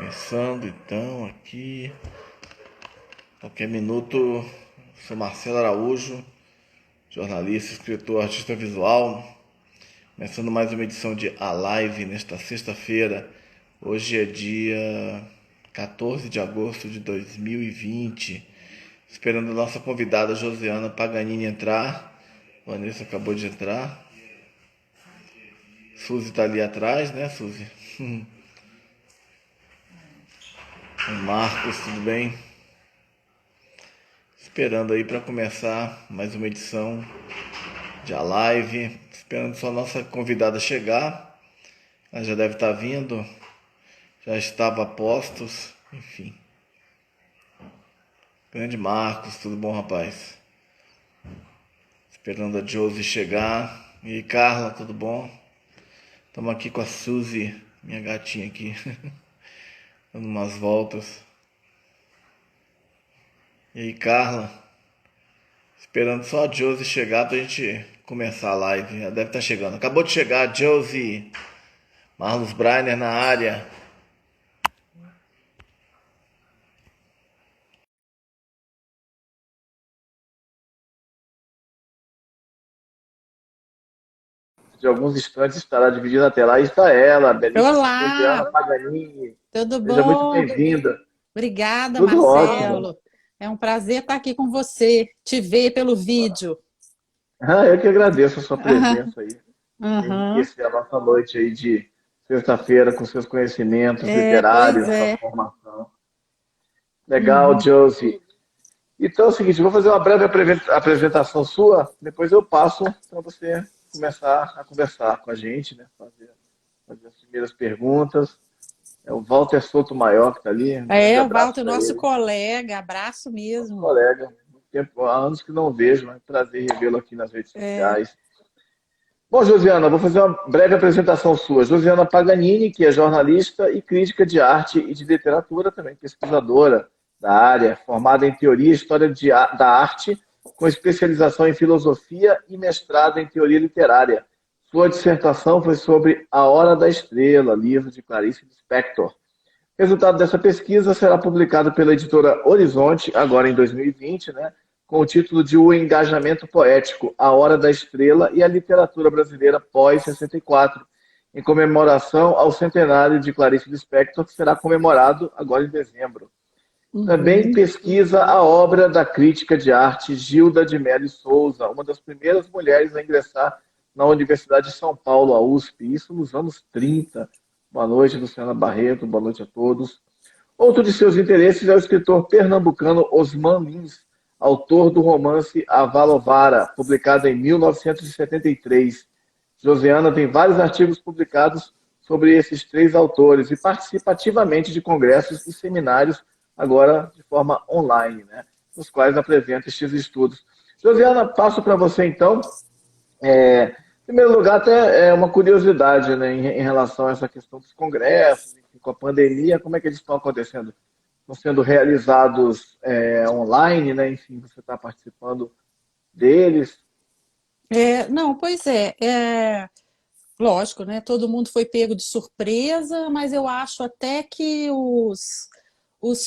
Começando então aqui, qualquer minuto, sou Marcelo Araújo, jornalista, escritor, artista visual, começando mais uma edição de A Live nesta sexta-feira. Hoje é dia 14 de agosto de 2020, esperando a nossa convidada Josiana Paganini entrar. Vanessa acabou de entrar. Suzy tá ali atrás, né, Suzy? Marcos, tudo bem? Esperando aí para começar mais uma edição de A Live. Esperando só a nossa convidada chegar. Ela já deve estar vindo. Já estava a postos. Enfim. Grande Marcos, tudo bom, rapaz? Esperando a Josie chegar. E aí, Carla, tudo bom? Estamos aqui com a Suzy, minha gatinha aqui. Dando umas voltas. E aí, Carla? Esperando só a Josie chegar pra gente começar a live. Já deve estar chegando. Acabou de chegar a Josie. Marlos Brainer na área. De alguns instantes estará dividida a tela. Aí está ela, a belíssima Josiana Olá, Paganini. tudo Seja muito bom? bem-vinda. Obrigada, Tudo ótimo. Marcelo. É um prazer estar aqui com você, te ver pelo vídeo. Eu que agradeço a sua presença aí. Aham. Enriquecer a nossa noite aí de sexta-feira com seus conhecimentos Pois literários, sua é. formação. Legal, Uhum. Josie. Então é o seguinte, eu vou fazer uma breve apresentação sua, depois eu passo para você começar a conversar com a gente, né? Fazer as primeiras perguntas. É o Walter Sotomayor que está ali, um grande O abraço Walter, para nosso ele, colega, abraço nosso mesmo. colega. Há anos que não vejo, é um prazer revê-lo aqui nas redes É. sociais. Bom, Josiana, vou fazer uma breve apresentação sua. Josiana Paganini, que é jornalista e crítica de arte e de literatura, também pesquisadora da área, formada em teoria e história da arte, com especialização em filosofia e mestrado em teoria literária. Sua dissertação foi sobre A Hora da Estrela, livro de Clarice Lispector. O resultado dessa pesquisa será publicado pela editora Horizonte, agora em 2020, né, com o título de O Engajamento Poético, A Hora da Estrela e a Literatura Brasileira pós-64, em comemoração ao centenário de Clarice Lispector, que será comemorado agora em dezembro. Também Uhum. pesquisa a obra da crítica de arte Gilda de Mello Souza, uma das primeiras mulheres a ingressar na Universidade de São Paulo, a USP, isso nos anos 30. Boa noite, Luciana Barreto, boa noite a todos. Outro de seus interesses é o escritor pernambucano Osman Lins, autor do romance Avalovara, publicado em 1973. Josiana tem vários artigos publicados sobre esses três autores e participa ativamente de congressos e seminários, agora de forma online, né, nos quais apresenta estes estudos. Josiana, passo para você então. Em primeiro lugar, até uma curiosidade, né, em relação a essa questão dos congressos, enfim, com a pandemia, como é que eles estão acontecendo? Estão sendo realizados online, né? Enfim, você está participando deles. Não, pois lógico, né? Todo mundo foi pego de surpresa, mas eu acho até que os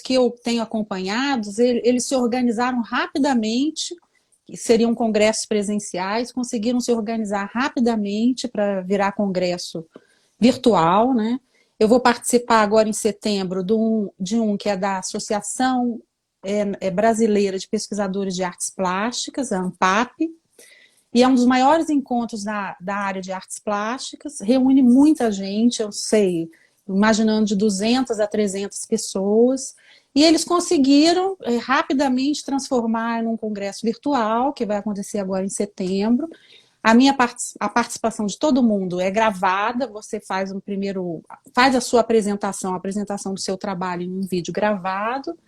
que eu tenho acompanhados, eles se organizaram rapidamente, que seriam congressos presenciais, conseguiram se organizar rapidamente para virar congresso virtual, né? Eu vou participar agora em setembro de um que é da Associação Brasileira de Pesquisadores de Artes Plásticas, a ANPAP, e é um dos maiores encontros da área de artes plásticas, reúne muita gente, eu sei, imaginando de 200 a 300 pessoas, e eles conseguiram rapidamente transformar num congresso virtual, que vai acontecer agora em setembro. A participação de todo mundo é gravada, você faz a sua apresentação, a apresentação do seu trabalho em um vídeo gravado,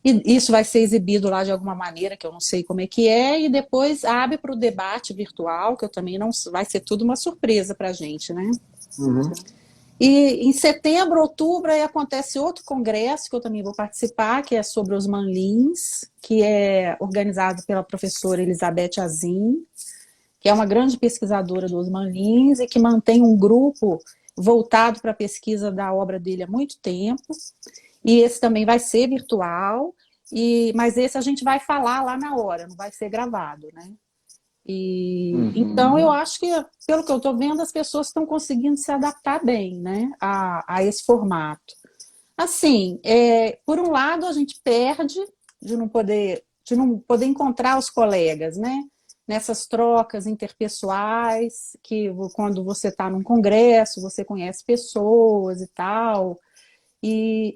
e isso vai ser exibido lá de alguma maneira, que eu não sei como é que é, e depois abre para o debate virtual, que eu também não. Vai ser tudo uma surpresa para a gente, né? Uhum. E em setembro, outubro, aí acontece outro congresso que eu também vou participar, que é sobre os Manlins, que é organizado pela professora Elizabeth Azim, que é uma grande pesquisadora dos Manlins e que mantém um grupo. voltado para a pesquisa da obra dele há muito tempo, e esse também vai ser virtual, mas esse a gente vai falar lá na hora, não vai ser gravado, né? Então, eu Uhum. acho que, pelo que eu estou vendo, as pessoas estão conseguindo se adaptar bem, né, a esse formato. Assim, por um lado, a gente perde de não poder encontrar os colegas, né, nessas trocas interpessoais, que quando você está num congresso, você conhece pessoas e tal.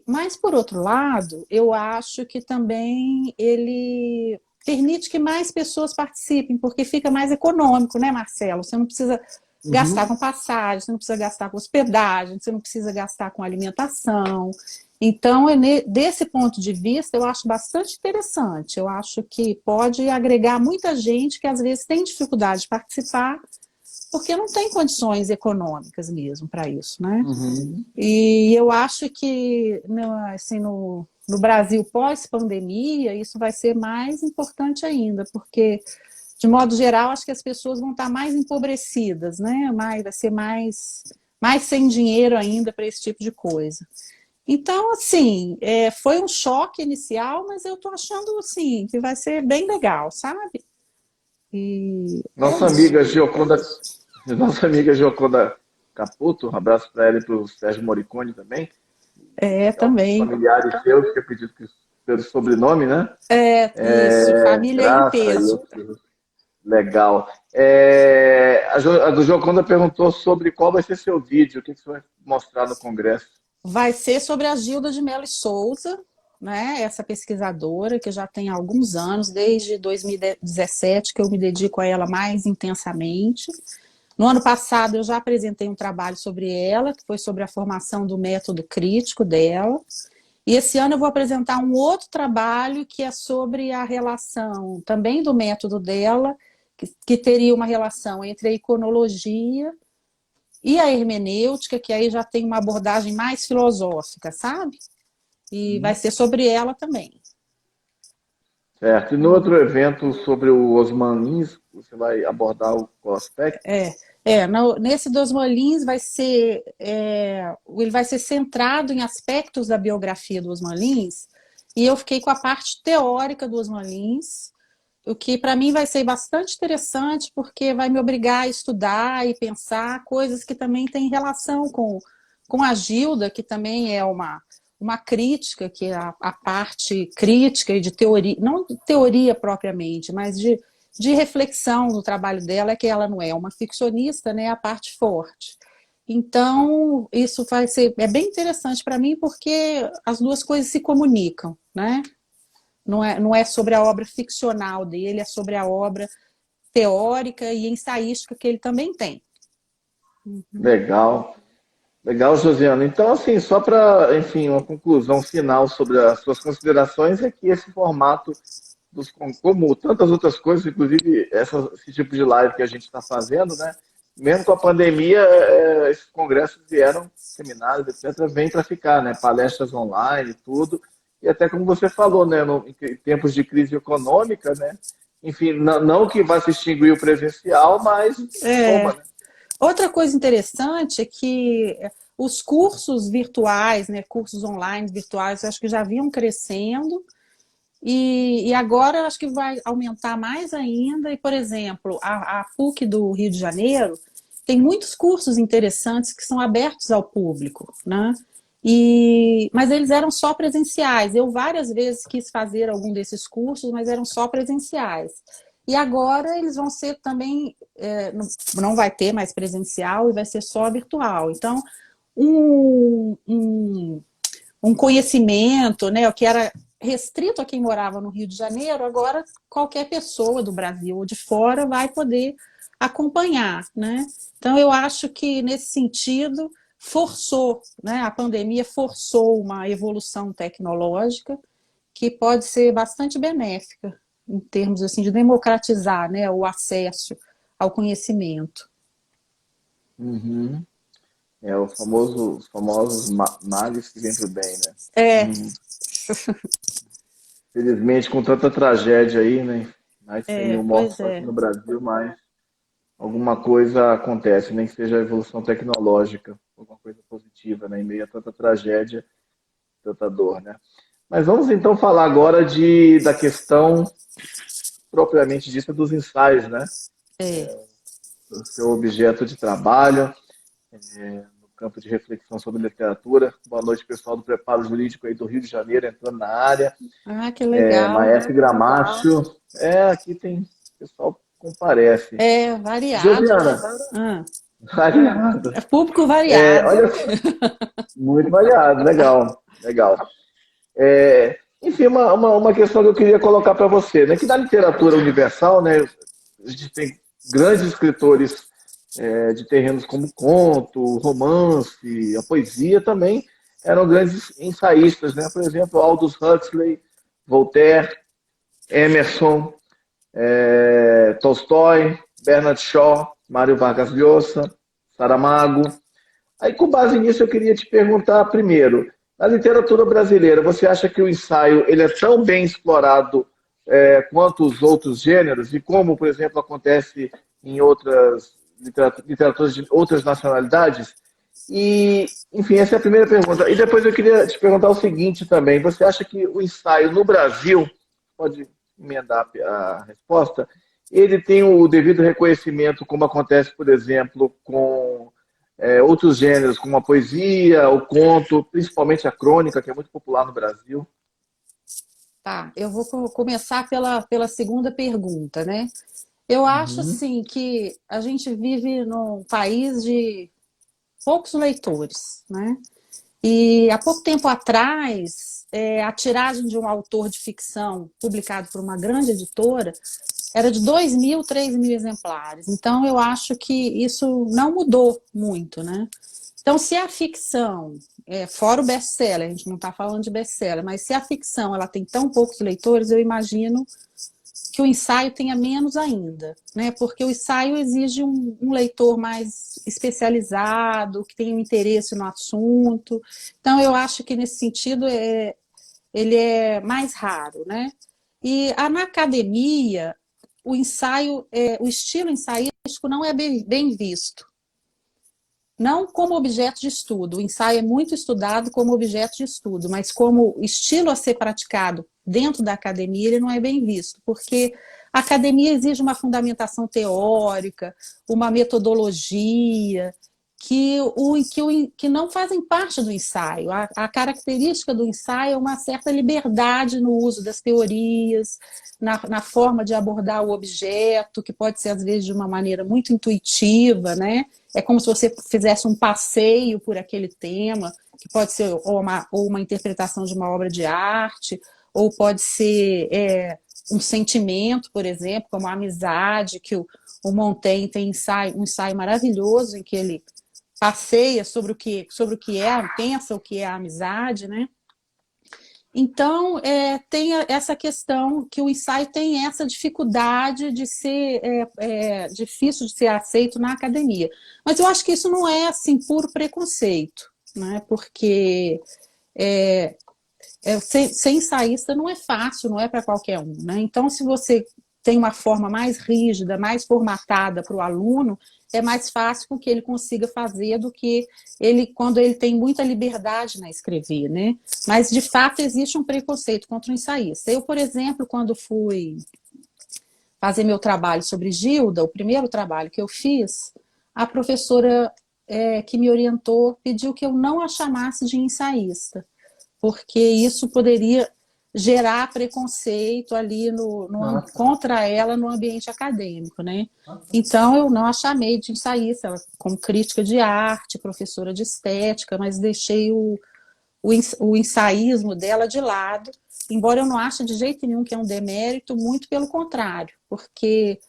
Mas, por outro lado, eu acho que também ele permite que mais pessoas participem, porque fica mais econômico, né, Marcelo? Você não precisa gastar Uhum. com passagem, você não precisa gastar com hospedagem, você não precisa gastar com alimentação. Então, desse ponto de vista, eu acho bastante interessante. Eu acho que pode agregar muita gente que às vezes tem dificuldade de participar, porque não tem condições econômicas mesmo para isso, né? Uhum. E eu acho que assim, no Brasil pós-pandemia, isso vai ser mais importante ainda, porque, de modo geral, acho que as pessoas vão estar mais empobrecidas, né? Vai ser mais sem dinheiro ainda para esse tipo de coisa. Então, assim, foi um choque inicial, mas eu estou achando, assim, que vai ser bem legal, sabe? E é Nossa isso. amiga Gioconda, nossa amiga Gioconda Caputo, um abraço para ela e para o Sérgio Moricone também, alguns Também. familiares seus, que eu acredito que pelo sobrenome, né? Isso, família em Graça e peso. outros. Legal. A do Gioconda perguntou sobre qual vai ser seu vídeo, o que você vai mostrar no Congresso. Vai ser sobre a Gilda de Mello e Souza, né? Essa pesquisadora que já tem alguns anos, desde 2017, que eu me dedico a ela mais intensamente. No ano passado, eu já apresentei um trabalho sobre ela, que foi sobre a formação do método crítico dela. E esse ano eu vou apresentar um outro trabalho que é sobre a relação também do método dela, que teria uma relação entre a iconologia e a hermenêutica, que aí já tem uma abordagem mais filosófica, sabe? E vai ser sobre ela também. Certo. E no outro evento sobre o Osman Lins, você vai abordar qual aspecto? Nesse dos Molins ele vai ser centrado em aspectos da biografia do Osman Lins, e eu fiquei com a parte teórica do Osman Lins, o que para mim vai ser bastante interessante, porque vai me obrigar a estudar e pensar coisas que também têm relação com a Gilda, que também é uma crítica, que é a parte crítica e de teoria, não de teoria propriamente, mas de reflexão no trabalho dela, é que ela não é uma ficcionista, né, é a parte forte. Então, isso é bem interessante para mim, porque as duas coisas se comunicam, né? Não é sobre a obra ficcional dele, é sobre a obra teórica e ensaística que ele também tem. Legal. Legal, Josiana. Então, assim, só para, enfim, uma conclusão final sobre as suas considerações é que esse formato como tantas outras coisas, inclusive esse tipo de live que a gente está fazendo, né? Mesmo com a pandemia, esses congressos vieram, seminários, etc., vêm para ficar, né? Palestras online, tudo. E até como você falou, né? Em tempos de crise econômica, né? Enfim, não que vá se extinguir o presencial, mas soma, É, né? outra coisa interessante é que os cursos virtuais, né, cursos online virtuais, acho que já vinham crescendo e agora acho que vai aumentar mais ainda. E, por exemplo, a PUC do Rio de Janeiro tem muitos cursos interessantes que são abertos ao público, né? Mas eles eram só presenciais. Eu várias vezes quis fazer algum desses cursos, mas eram só presenciais. E agora eles vão ser também, não vai ter mais presencial e vai ser só virtual. Então, um, um, um conhecimento, né, o que era restrito a quem morava no Rio de Janeiro, agora qualquer pessoa do Brasil ou de fora vai poder acompanhar, né? Então eu acho que nesse sentido forçou, né? A pandemia forçou uma evolução tecnológica que pode ser bastante benéfica em termos assim de democratizar, né, o acesso ao conhecimento. Uhum. Os famosos males que vêm para o bem, né? É, Uhum. Felizmente, com tanta tragédia aí, né? Mais de 100 mil mortos pois só aqui é. no Brasil, mas alguma coisa acontece, nem que seja a evolução tecnológica. alguma coisa positiva, né? Em meio a tanta tragédia, tanta dor, né? Mas vamos então falar agora da questão propriamente dita dos ensaios, né? É. O seu objeto de trabalho, no campo de reflexão sobre literatura. Boa noite, pessoal do Preparo Jurídico aí do Rio de Janeiro, entrando na área. Ah, que legal. Maestro Gramácio. Aqui tem pessoal que comparece. É variado, né? Georgiana, Ah, variado. é público variado. Olha só, muito variado, legal, legal. Enfim, uma questão que eu queria colocar para você, né? Que na literatura universal, né, a gente tem grandes escritores de terrenos como conto, romance, a poesia também eram grandes ensaístas, né? Por exemplo, Aldous Huxley, Voltaire, Emerson, Tolstói, Bernard Shaw, Mário Vargas Llosa, Saramago. Aí, com base nisso, eu queria te perguntar primeiro, na literatura brasileira, você acha que o ensaio ele é tão bem explorado quanto os outros gêneros? E como, por exemplo, acontece em outras literaturas de outras nacionalidades? E, enfim, essa é a primeira pergunta. E depois eu queria te perguntar o seguinte também. Você acha que o ensaio no Brasil, pode emendar a resposta, ele tem o devido reconhecimento, como acontece, por exemplo, com outros gêneros, como a poesia, o conto, principalmente a crônica, que é muito popular no Brasil? Tá, eu vou começar pela segunda pergunta, né? Eu acho, Uhum. assim, que a gente vive num país de poucos leitores, né? E há pouco tempo atrás, a tiragem de um autor de ficção publicado por uma grande editora era de 2.000, 3.000 exemplares. Então, eu acho que isso não mudou muito, né? Então, se a ficção, fora o best-seller, a gente não está falando de best-seller, mas se a ficção ela tem tão poucos leitores, eu imagino que o ensaio tenha menos ainda, né? Porque o ensaio exige um leitor mais especializado, que tenha um interesse no assunto. Então, eu acho que nesse sentido ele é mais raro, né? E na academia, o ensaio, o estilo ensaístico não é bem visto. Não como objeto de estudo, o ensaio é muito estudado como objeto de estudo, mas como estilo a ser praticado dentro da academia, ele não é bem visto, porque a academia exige uma fundamentação teórica, uma metodologia, que não fazem parte do ensaio. A característica do ensaio é uma certa liberdade no uso das teorias, na forma de abordar o objeto, que pode ser, às vezes, de uma maneira muito intuitiva, né? É como se você fizesse um passeio por aquele tema, que pode ser ou uma interpretação de uma obra de arte, ou pode ser um sentimento, por exemplo, como a amizade, que o Montaigne tem um ensaio maravilhoso em que ele passeia sobre o que pensa o que é a amizade, né? Então, tem essa questão que o ensaio tem essa dificuldade de ser difícil de ser aceito na academia. Mas eu acho que isso não é assim puro preconceito, né? Porque ser ensaísta não é fácil, não é para qualquer um, né? Então, se você tem uma forma mais rígida, mais formatada para o aluno, é mais fácil com que ele consiga fazer do que quando ele tem muita liberdade na escrever, né? Mas, de fato, existe um preconceito contra o ensaísta. Eu, por exemplo, quando fui fazer meu trabalho sobre Gilda, o primeiro trabalho que eu fiz, a professora que me orientou pediu que eu não a chamasse de ensaísta, porque isso poderia gerar preconceito ali contra ela no ambiente acadêmico, né? Então, eu não a chamei de ensaísta, ela, como crítica de arte, professora de estética, mas deixei o ensaísmo dela de lado, embora eu não ache de jeito nenhum que é um demérito, muito pelo contrário, porque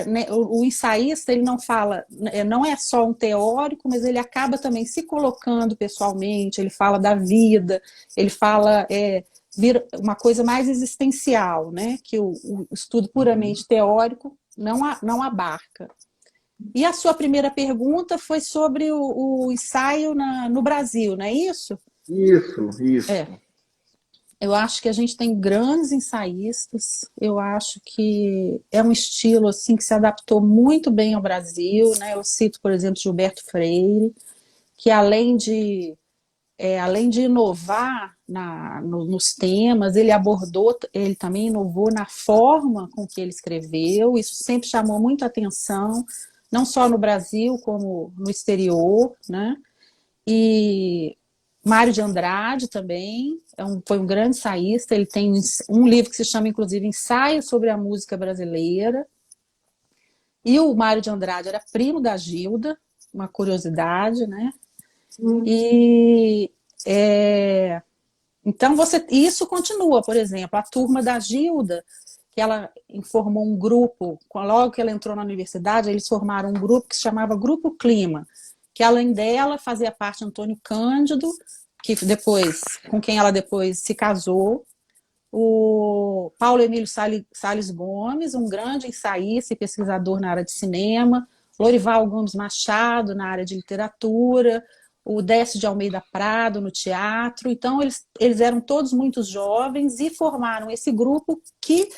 né, o ensaísta ele não fala, não é só um teórico, mas ele acaba também se colocando pessoalmente, ele fala da vida, ele fala vira uma coisa mais existencial, né, que o estudo puramente teórico não abarca. E a sua primeira pergunta foi sobre o ensaio no Brasil, não é isso? Isso. Eu acho que a gente tem grandes ensaístas, eu acho que é um estilo assim, que se adaptou muito bem ao Brasil, né? Eu cito, por exemplo, Gilberto Freire, que além de inovar nos temas, ele também inovou na forma com que ele escreveu. Isso sempre chamou muita atenção, não só no Brasil, como no exterior, né? E Mário de Andrade também foi um grande ensaísta. Ele tem um livro que se chama, inclusive, Ensaio sobre a Música Brasileira. E o Mário de Andrade era primo da Gilda, uma curiosidade, né? E então isso continua, por exemplo, a turma da Gilda, que ela formou um grupo, logo que ela entrou na universidade, eles formaram um grupo que se chamava Grupo Clima, que além dela fazia parte Antônio Cândido, com quem ela depois se casou, o Paulo Emílio Salles Gomes, um grande ensaísta e pesquisador na área de cinema, Lorival Gomes Machado, na área de literatura, o Décio de Almeida Prado, no teatro. Então, eles eram todos muito jovens e formaram esse grupo que,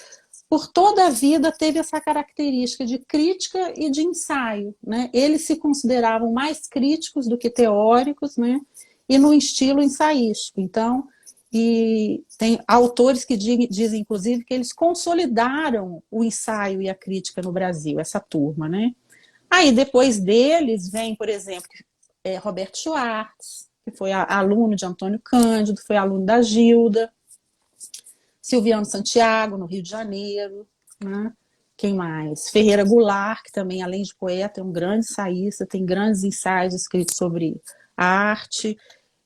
por toda a vida, teve essa característica de crítica e de ensaio, né? Eles se consideravam mais críticos do que teóricos, né? E no estilo ensaístico. Então, e tem autores que dizem, inclusive, que eles consolidaram o ensaio e a crítica no Brasil, essa turma, né? Aí, depois deles, vem, por exemplo, Roberto Schwartz, que foi aluno de Antônio Cândido, foi aluno da Gilda, Silviano Santiago, no Rio de Janeiro, né? Quem mais? Ferreira Goulart, que também, além de poeta, é um grande ensaísta, tem grandes ensaios escritos sobre a arte.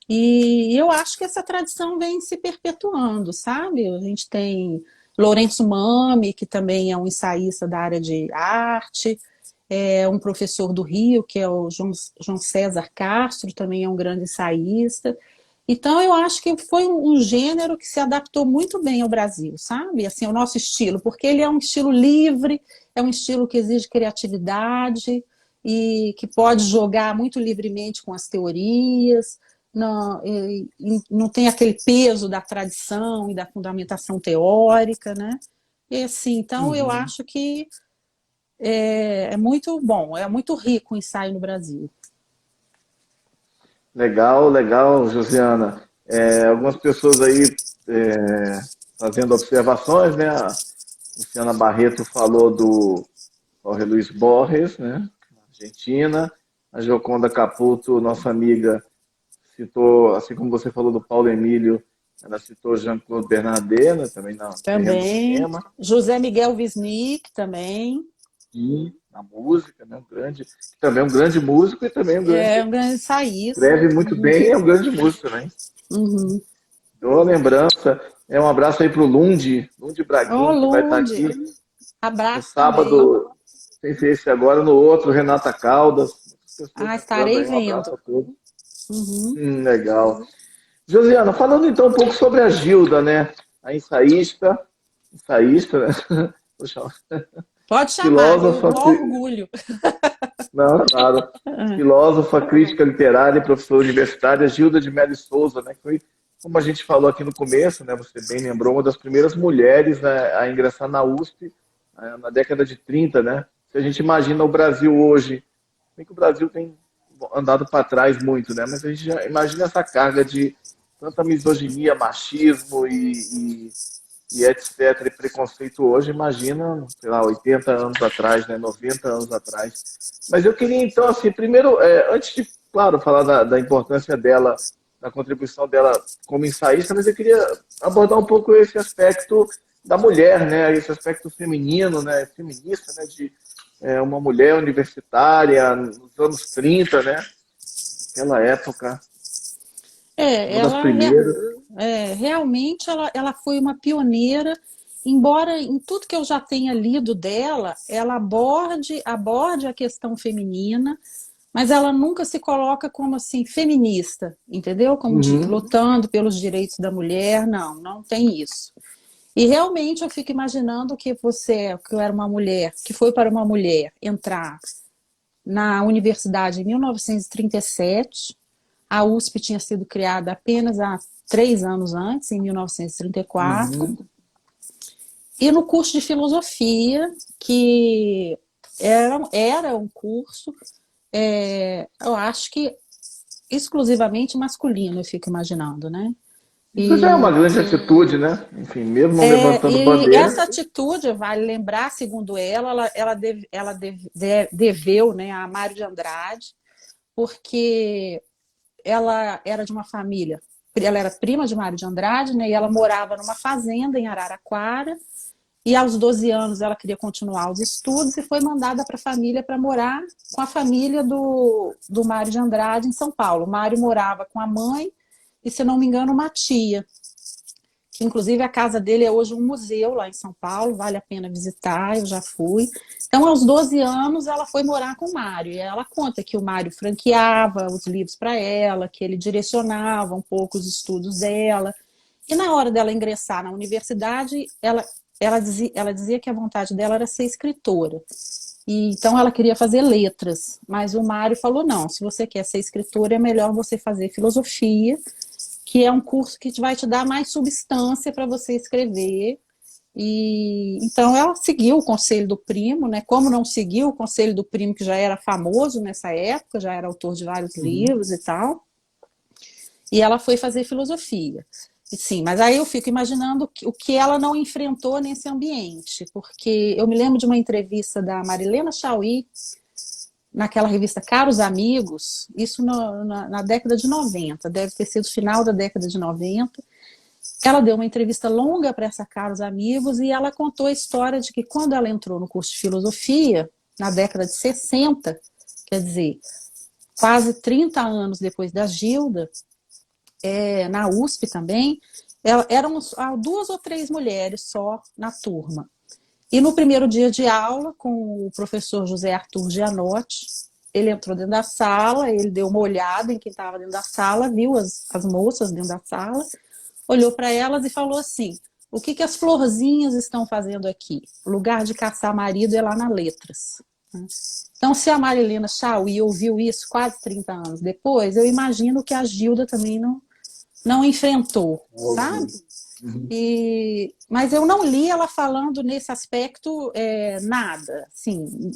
E eu acho que essa tradição vem se perpetuando, sabe? A gente tem Lourenço Mami, que também é um ensaísta da área de arte, um professor do Rio, que é o João César Castro, também é um grande ensaísta. Então, eu acho que foi um gênero que se adaptou muito bem ao Brasil, sabe? Assim, o nosso estilo, porque ele é um estilo livre, é um estilo que exige criatividade e que pode jogar muito livremente com as teorias, não tem aquele peso da tradição e da fundamentação teórica, né? E assim, então eu acho que é muito bom, é muito rico o ensaio no Brasil. Legal, legal, Josiana. Algumas pessoas aí fazendo observações, né? A Luciana Barreto falou do Jorge Luiz Borges, né? Argentina. A Gioconda Caputo, nossa amiga, citou, assim como você falou do Paulo Emílio, ela citou Jean-Claude Bernardet, né? Também na terreno do Também. cinema. José Miguel Wisnik também. E na música, né? Também é um grande músico e também um grande É um grande ensaísta. escreve muito bem e é um grande músico também. Uhum. Boa lembrança. Um abraço aí para o Lund Ô, Braguin, que vai estar Lund, aqui no abraço também. sábado, sem ser esse agora, no outro, Renata Caldas. Pessoas entrando Estarei aí, um abraço vendo. a todos. Uhum. Legal. Josiana, falando então um pouco sobre a Gilda, né? A ensaísta, né? Poxa, Pode chamar, viu? filósofa, Com orgulho. não, claro, filósofa, crítica literária e professora universitária, Gilda de Mello e Souza, né? Que foi, como a gente falou aqui no começo, né? Você bem lembrou, uma das primeiras mulheres, né, a ingressar na USP, na década de 30, né? Se a gente imagina o Brasil hoje, bem que o Brasil tem andado para trás muito, né? Mas a gente já imagina essa carga de tanta misoginia, machismo e etc., e preconceito hoje, imagina, sei lá, 80 anos atrás, né, 90 anos atrás. Mas eu queria, então, assim, primeiro, antes de, claro, falar da importância dela, da contribuição dela como ensaísta, mas eu queria abordar um pouco esse aspecto da mulher, né, esse aspecto feminino, né, feminista, né, de uma mulher universitária nos anos 30, né, naquela época, É, uma das ela primeiras. realmente ela foi uma pioneira, embora em tudo que eu já tenha lido dela, ela aborde a questão feminina, mas ela nunca se coloca como assim feminista, entendeu? Como Uhum. lutando pelos direitos da mulher, não tem isso. E realmente eu fico imaginando que que eu era uma mulher, que foi para uma mulher entrar na universidade em 1937. A USP tinha sido criada apenas há 3 anos antes, em 1934. Uhum. E no curso de filosofia, que era um curso, eu acho que exclusivamente masculino, eu fico imaginando, né? Isso já é uma E, grande atitude, né? Enfim, mesmo não levantando e bandeira. essa atitude, vale lembrar, segundo ela deveu, né, a Mário de Andrade, porque ela era de uma família, ela era prima de Mário de Andrade, né, e ela morava numa fazenda em Araraquara, e aos 12 anos ela queria continuar os estudos e foi mandada para a família para morar com a família do Mário de Andrade em São Paulo. O Mário morava com a mãe e, se não me engano, uma tia, que inclusive a casa dele é hoje um museu lá em São Paulo, vale a pena visitar, eu já fui. Então, aos 12 anos, ela foi morar com o Mário, e ela conta que o Mário franqueava os livros para ela, que ele direcionava um pouco os estudos dela, e na hora dela ingressar na universidade, ela dizia que a vontade dela era ser escritora. E, então ela queria fazer letras, mas o Mário falou, não, se você quer ser escritora, é melhor você fazer filosofia, que é um curso que vai te dar mais substância para você escrever. E então ela seguiu o conselho do primo, né? Como não seguiu o conselho do primo, que já era famoso nessa época, já era autor de vários livros e tal, e ela foi fazer filosofia. E, sim, mas aí eu fico imaginando o que ela não enfrentou nesse ambiente, porque eu me lembro de uma entrevista da Marilena Chaui, naquela revista Caros Amigos, isso na década de 90, deve ter sido final da década de 90. Ela deu uma entrevista longa para essa Caros Amigos e ela contou a história de que quando ela entrou no curso de filosofia, na década de 60, quer dizer, quase 30 anos depois da Gilda, na USP também, eram 2 ou 3 mulheres só na turma. E no primeiro dia de aula, com o professor José Arthur Gianotti, ele entrou dentro da sala, ele deu uma olhada em quem estava dentro da sala, viu as moças dentro da sala, olhou para elas e falou assim, o que as florzinhas estão fazendo aqui? O lugar de caçar marido é lá na Letras. Então, se a Marilena Chaui ouviu isso quase 30 anos depois, eu imagino que a Gilda também não enfrentou, sabe? Mas eu não li ela falando nesse aspecto nada, assim,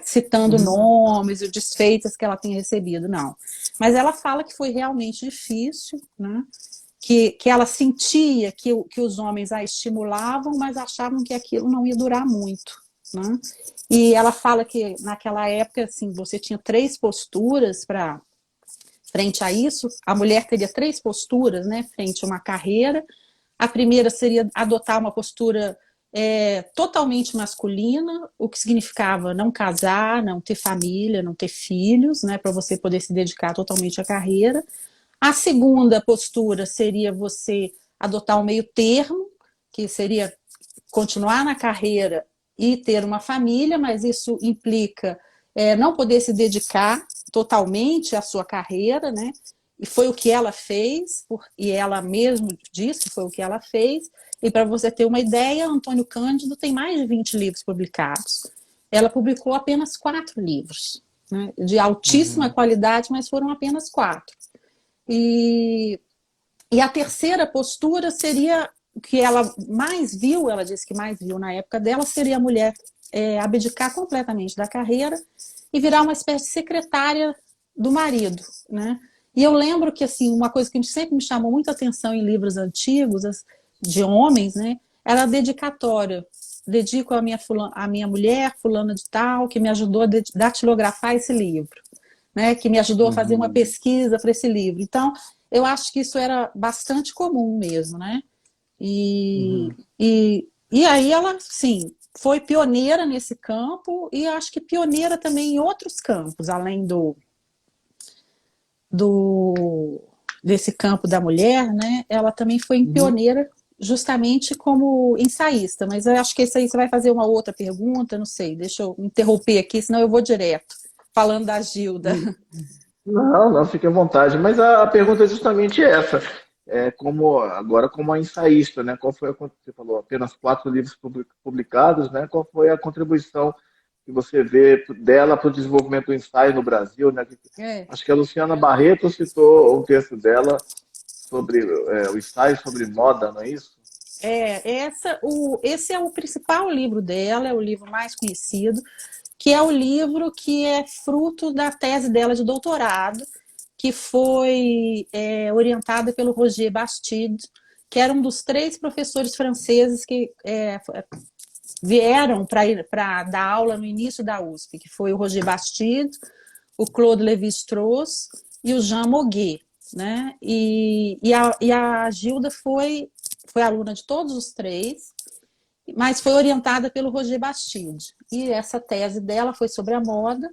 citando nomes e desfeitas que ela tem recebido, não. Mas ela fala que foi realmente difícil, né? Que ela sentia que os homens a estimulavam, mas achavam que aquilo não ia durar muito, né? E ela fala que naquela época, assim, você tinha 3 posturas para frente a isso, a mulher teria 3 posturas, né, frente a uma carreira. A primeira seria adotar uma postura totalmente masculina, o que significava não casar, não ter família, não ter filhos, né, para você poder se dedicar totalmente à carreira. A segunda postura seria você adotar um meio termo, que seria continuar na carreira e ter uma família, mas isso implica não poder se dedicar totalmente à sua carreira, né? E foi o que ela fez, e ela mesma disse que foi o que ela fez. E para você ter uma ideia, Antônio Cândido tem mais de 20 livros publicados. Ela publicou apenas 4 livros, né? De altíssima qualidade, mas foram apenas 4. E a terceira postura seria o que ela mais viu, ela disse que mais viu na época dela, seria a mulher abdicar completamente da carreira e virar uma espécie de secretária do marido, né? E eu lembro que, assim, uma coisa que sempre me chamou muita atenção em livros antigos, de homens, né, era a dedicatória. Dedico a minha mulher, fulana de tal, que me ajudou a datilografar esse livro, né, que me ajudou a fazer uma pesquisa para esse livro. Então, eu acho que isso era bastante comum mesmo, né? E aí ela, sim, foi pioneira nesse campo e acho que pioneira também em outros campos, além desse campo da mulher, né? Ela também foi pioneira justamente como ensaísta, mas eu acho que isso aí você vai fazer uma outra pergunta, não sei, deixa eu interromper aqui, senão eu vou direto, falando da Gilda. Não, não, fique à vontade. Mas a pergunta é justamente essa. Agora como ensaísta, né? Qual foi você falou apenas 4 livros publicados, né? Qual foi a contribuição que você vê dela para o desenvolvimento do ensaio no Brasil, né? Acho que a Luciana Barreto citou um texto dela sobre o ensaio sobre moda, não é isso? Esse é o principal livro dela, é o livro mais conhecido, que é o livro que é fruto da tese dela de doutorado, que foi orientada pelo Roger Bastide, que era um dos 3 professores franceses que vieram para dar aula no início da USP, que foi o Roger Bastide, o Claude Lévi-Strauss e o Jean Moguet, né? E a Gilda foi aluna de todos os 3, mas foi orientada pelo Roger Bastide. E essa tese dela foi sobre a moda,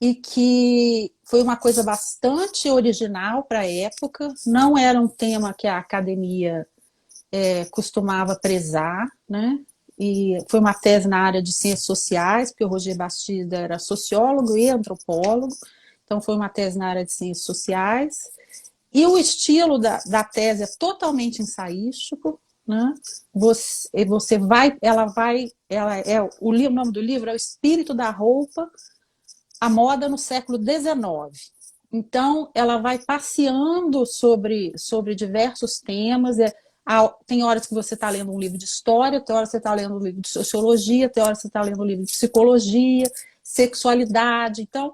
e que foi uma coisa bastante original para a época, não era um tema que a academia costumava prezar, né? E foi uma tese na área de ciências sociais, porque o Roger Bastide era sociólogo e antropólogo, então foi uma tese na área de ciências sociais. E o estilo da tese é totalmente ensaístico, né? O nome do livro é O Espírito da Roupa, a Moda no Século XIX. Então, ela vai passeando sobre diversos temas. Tem horas que você está lendo um livro de história, tem horas que você está lendo um livro de sociologia, tem horas que você está lendo um livro de psicologia, sexualidade. Então,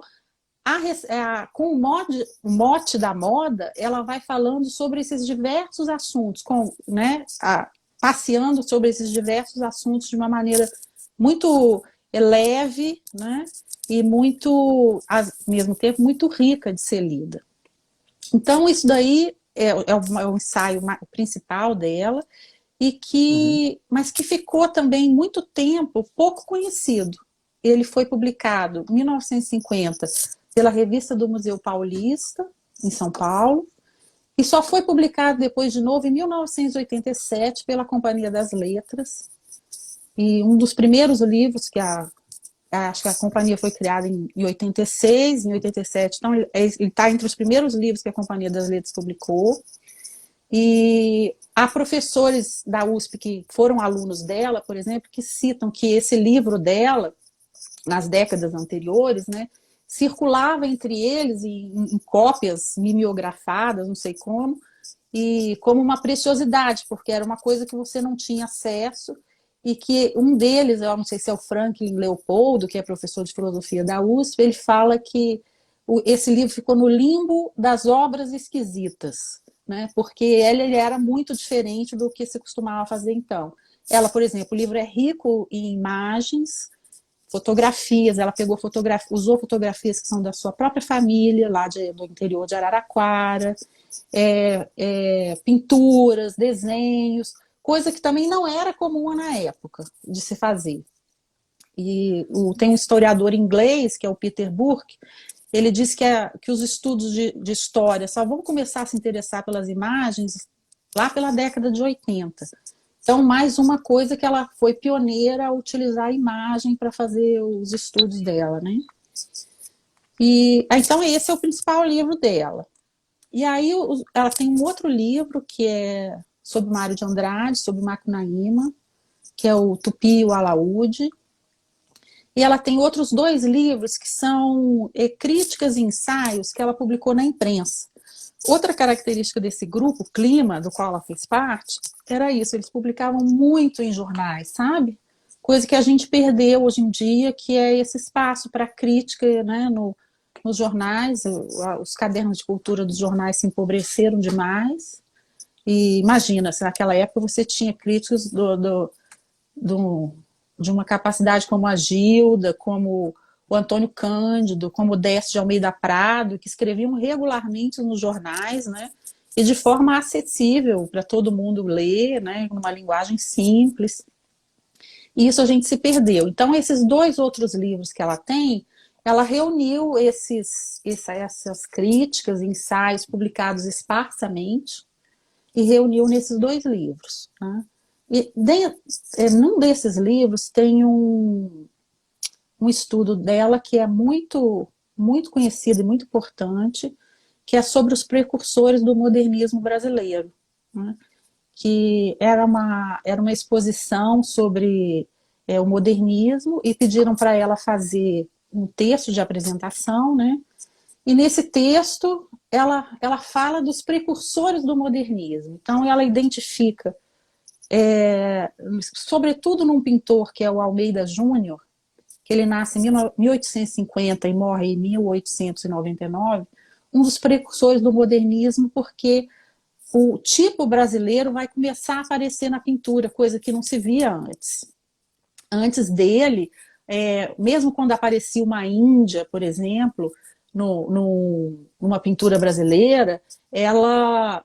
com o mote da moda, ela vai falando sobre esses diversos assuntos, né, passeando sobre esses diversos assuntos de uma maneira muito leve, né, e muito, ao mesmo tempo, muito rica de ser lida. Então, isso daí é o ensaio principal dela, mas que ficou também muito tempo pouco conhecido. Ele foi publicado em 1950 pela Revista do Museu Paulista, em São Paulo, e só foi publicado depois de novo em 1987 pela Companhia das Letras. E um dos primeiros livros acho que a companhia foi criada em 86, em 87, então ele está entre os primeiros livros que a Companhia das Letras publicou. E há professores da USP que foram alunos dela, por exemplo, que citam que esse livro dela, nas décadas anteriores, né, circulava entre eles em cópias mimeografadas, não sei como, e como uma preciosidade, porque era uma coisa que você não tinha acesso, e que um deles, eu não sei se é o Franklin Leopoldo, que é professor de filosofia da USP, ele fala que esse livro ficou no limbo das obras esquisitas, né? Porque ele era muito diferente do que se costumava fazer então. Ela, por exemplo, o livro é rico em imagens, fotografias, ela usou fotografias que são da sua própria família, lá do interior de Araraquara, pinturas, desenhos, coisa que também não era comum na época de se fazer. E tem um historiador inglês, que é o Peter Burke, ele diz que os estudos de história só vão começar a se interessar pelas imagens lá pela década de 80. Então, mais uma coisa que ela foi pioneira a utilizar a imagem para fazer os estudos dela, né? Então, esse é o principal livro dela. E aí, ela tem um outro livro que é sobre Mário de Andrade, sobre Macunaíma, que é o Tupi e o Alaúde. E ela tem outros 2 livros que são críticas e ensaios que ela publicou na imprensa. Outra característica desse grupo, o Clima, do qual ela fez parte, era isso, eles publicavam muito em jornais, sabe? Coisa que a gente perdeu hoje em dia, que é esse espaço para crítica, né, nos jornais. Os cadernos de cultura dos jornais se empobreceram demais. E imagina, se naquela época você tinha críticos de uma capacidade como a Gilda, como o Antônio Cândido, como o Décio de Almeida Prado, que escreviam regularmente nos jornais, né? E de forma acessível para todo mundo ler, né? Numa linguagem simples. E isso a gente se perdeu. Então, esses 2 outros livros que ela tem, ela reuniu essas críticas, ensaios publicados esparsamente, e reuniu nesses 2 livros. Né? E num desses livros tem um estudo dela que é muito, muito conhecido e muito importante, que é sobre os precursores do modernismo brasileiro, né? Que era uma exposição sobre o modernismo, e pediram para ela fazer um texto de apresentação, né? E nesse texto ela fala dos precursores do modernismo. Então ela identifica, sobretudo num pintor que é o Almeida Júnior, que ele nasce em 1850 e morre em 1899, um dos precursores do modernismo, porque o tipo brasileiro vai começar a aparecer na pintura, coisa que não se via antes. Antes dele, mesmo quando aparecia uma Índia, por exemplo, numa pintura brasileira, ela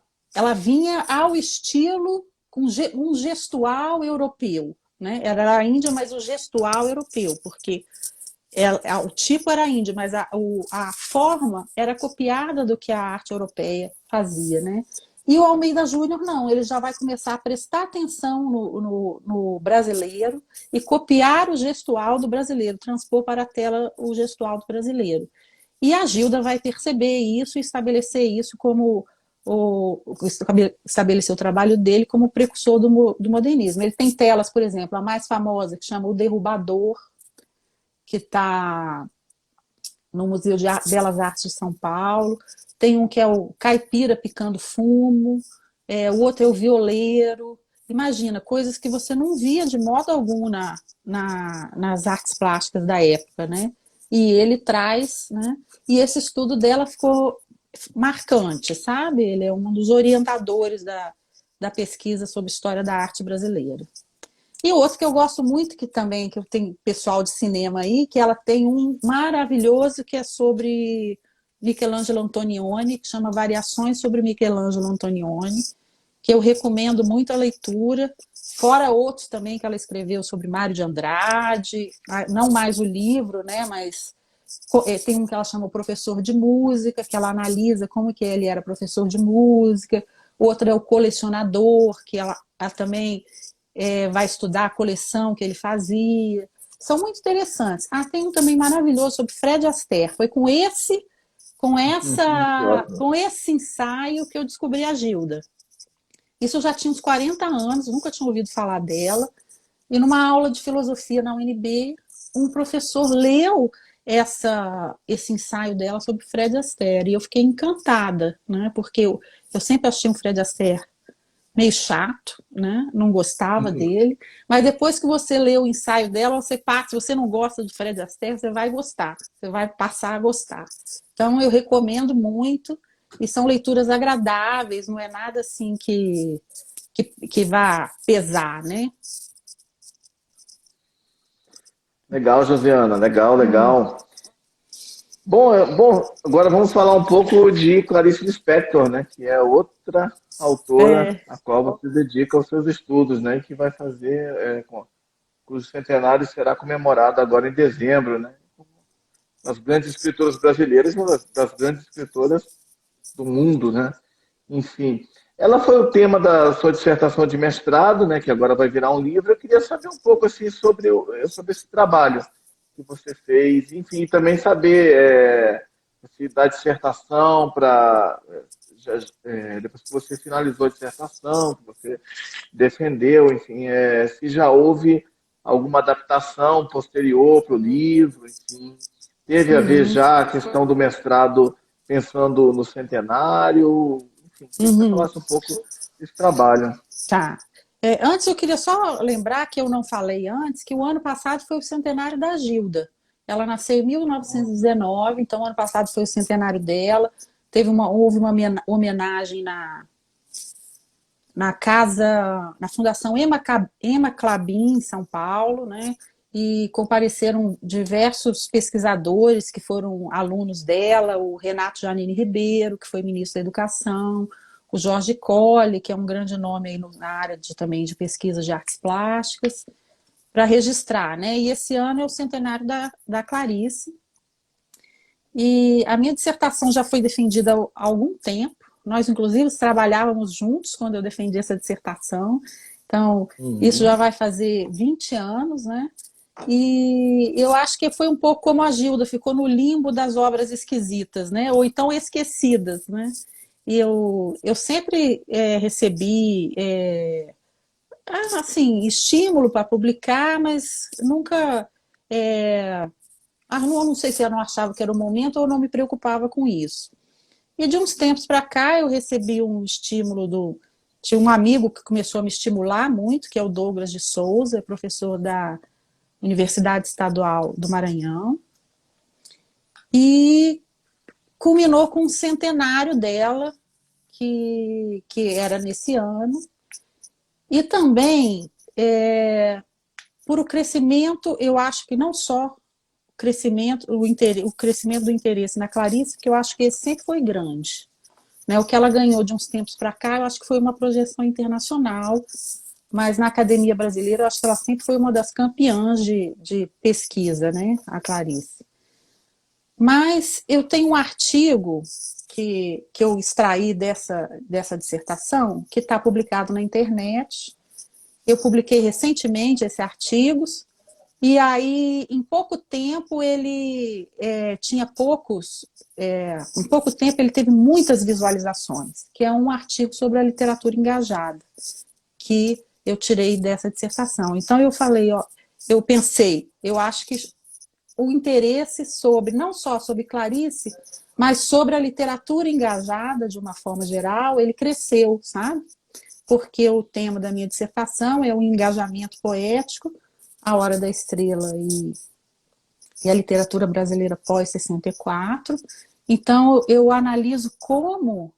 vinha ao estilo com um gestual europeu, né? Era a Índia, mas o gestual europeu, porque o tipo era índio, mas a forma era copiada do que a arte europeia fazia, né? E o Almeida Júnior, não, ele já vai começar a prestar atenção no brasileiro e copiar o gestual do brasileiro, transpor para a tela o gestual do brasileiro. E a Gilda vai perceber isso e estabelecer isso como estabelecer o trabalho dele como precursor do modernismo. Ele tem telas, por exemplo, a mais famosa, que chama O Derrubador, que está no Museu de Belas Artes de São Paulo. Tem um que é o Caipira Picando Fumo, o outro é o Violeiro. Imagina, coisas que você não via de modo algum nas artes plásticas da época, né? E ele traz, né? E esse estudo dela ficou marcante, sabe? Ele é um dos orientadores da pesquisa sobre história da arte brasileira. E outro que eu gosto muito, que eu tenho pessoal de cinema aí, que ela tem um maravilhoso que é sobre Michelangelo Antonioni, que chama Variações sobre Michelangelo Antonioni, que eu recomendo muito a leitura, fora outros também que ela escreveu sobre Mário de Andrade, não mais o livro, né, mas tem um que ela chama o Professor de Música, que ela analisa como que ele era professor de música. Outro é o Colecionador, que ela também vai estudar a coleção que ele fazia. São muito interessantes. Tem um também maravilhoso sobre Fred Astaire. Foi com esse ensaio que eu descobri a Gilda. Isso eu já tinha uns 40 anos, nunca tinha ouvido falar dela. E numa aula de filosofia na UNB, um professor leu esse ensaio dela sobre Fred Astaire. E eu fiquei encantada, né? Porque eu sempre achei um Fred Astaire meio chato, né? Não gostava dele. Mas depois que você lê o ensaio dela, se você não gosta do Fred Astaire, você vai gostar. Você vai passar a gostar. Então, eu recomendo muito. E são leituras agradáveis, não é nada assim que vá pesar, né? Legal, Josiana, legal, legal. Bom, agora vamos falar um pouco de Clarice Lispector, né, que é outra autora a qual você dedica aos seus estudos, né, que vai fazer, cujo centenário será comemorado agora em dezembro, né, das grandes escritoras brasileiras, uma das grandes escritoras do mundo, né, enfim. Ela foi o tema da sua dissertação de mestrado, né, que agora vai virar um livro. Eu queria saber um pouco assim sobre esse trabalho que você fez, enfim, e também saber se da dissertação para depois que você finalizou a dissertação, que você defendeu, enfim, se já houve alguma adaptação posterior para o livro, enfim, teve a ver já a questão do mestrado pensando no centenário, enfim, que você falasse um pouco desse trabalho. Tá. Antes eu queria só lembrar que eu não falei antes, que o ano passado foi o centenário da Gilda. Ela nasceu em 1919, então ano passado foi o centenário dela. Houve uma homenagem na Fundação Emma Klabin, em São Paulo, né? E compareceram diversos pesquisadores que foram alunos dela, o Renato Janine Ribeiro, que foi ministro da Educação, o Jorge Colli, que é um grande nome aí na área também de pesquisa de artes plásticas, para registrar, né? E esse ano é o centenário da Clarice. E a minha dissertação já foi defendida há algum tempo. Nós, inclusive, trabalhávamos juntos quando eu defendi essa dissertação. Então, isso já vai fazer 20 anos, né? E eu acho que foi um pouco como a Gilda, ficou no limbo das obras esquisitas, né? Ou então esquecidas, né? E eu sempre recebi assim, estímulo para publicar, mas nunca... não sei se eu não achava que era o momento ou não me preocupava com isso. E de uns tempos para cá eu recebi um estímulo tinha um amigo que começou a me estimular muito, que é o Douglas de Souza, é professor da Universidade Estadual do Maranhão. E culminou com o centenário dela, que era nesse ano. E também, por o crescimento, eu acho que não só o crescimento do interesse na Clarice, que eu acho que esse sempre foi grande. Né? O que ela ganhou de uns tempos para cá, eu acho que foi uma projeção internacional, mas na academia brasileira, eu acho que ela sempre foi uma das campeãs de pesquisa, né? A Clarice. Mas eu tenho um artigo que eu extraí dessa dissertação, que está publicado na internet. Eu publiquei recentemente esse artigo, e aí, em pouco tempo, ele tinha em pouco tempo ele teve muitas visualizações, que é um artigo sobre a literatura engajada, que eu tirei dessa dissertação. Então, eu falei, eu pensei, eu acho que o interesse não só sobre Clarice, mas sobre a literatura engajada, de uma forma geral, ele cresceu, sabe? Porque o tema da minha dissertação é o engajamento poético, A Hora da Estrela e a literatura brasileira pós-64. Então, eu analiso como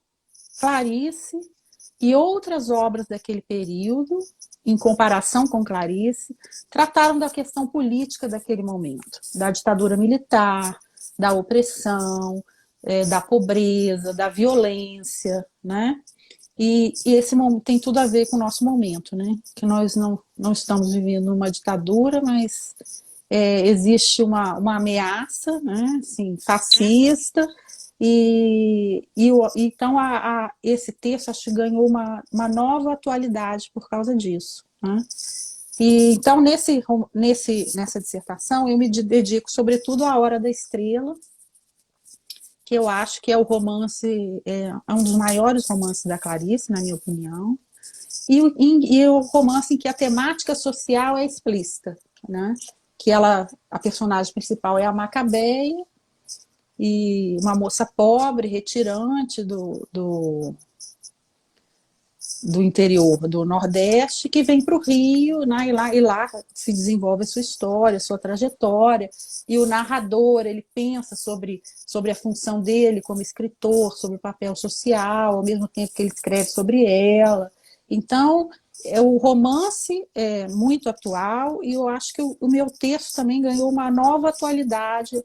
Clarice e outras obras daquele período, em comparação com Clarice, trataram da questão política daquele momento, da ditadura militar, da opressão, da pobreza, da violência, né? E esse momento tem tudo a ver com o nosso momento, né? Que nós não estamos vivendo uma ditadura, mas existe uma ameaça, né? Assim, fascista, então esse texto acho que ganhou uma nova atualidade por causa disso, né? E então nessa dissertação eu me dedico sobretudo à Hora da Estrela, que eu acho que é o romance, é um dos maiores romances da Clarice, na minha opinião, e o romance em que a temática social é explícita, né? Que a personagem principal é a Macabeia, e uma moça pobre, retirante do interior do Nordeste, que vem para o Rio, né, e lá se desenvolve a sua história, a sua trajetória, e o narrador, ele pensa sobre a função dele como escritor, sobre o papel social, ao mesmo tempo que ele escreve sobre ela. Então, o romance é muito atual, e eu acho que o meu texto também ganhou uma nova atualidade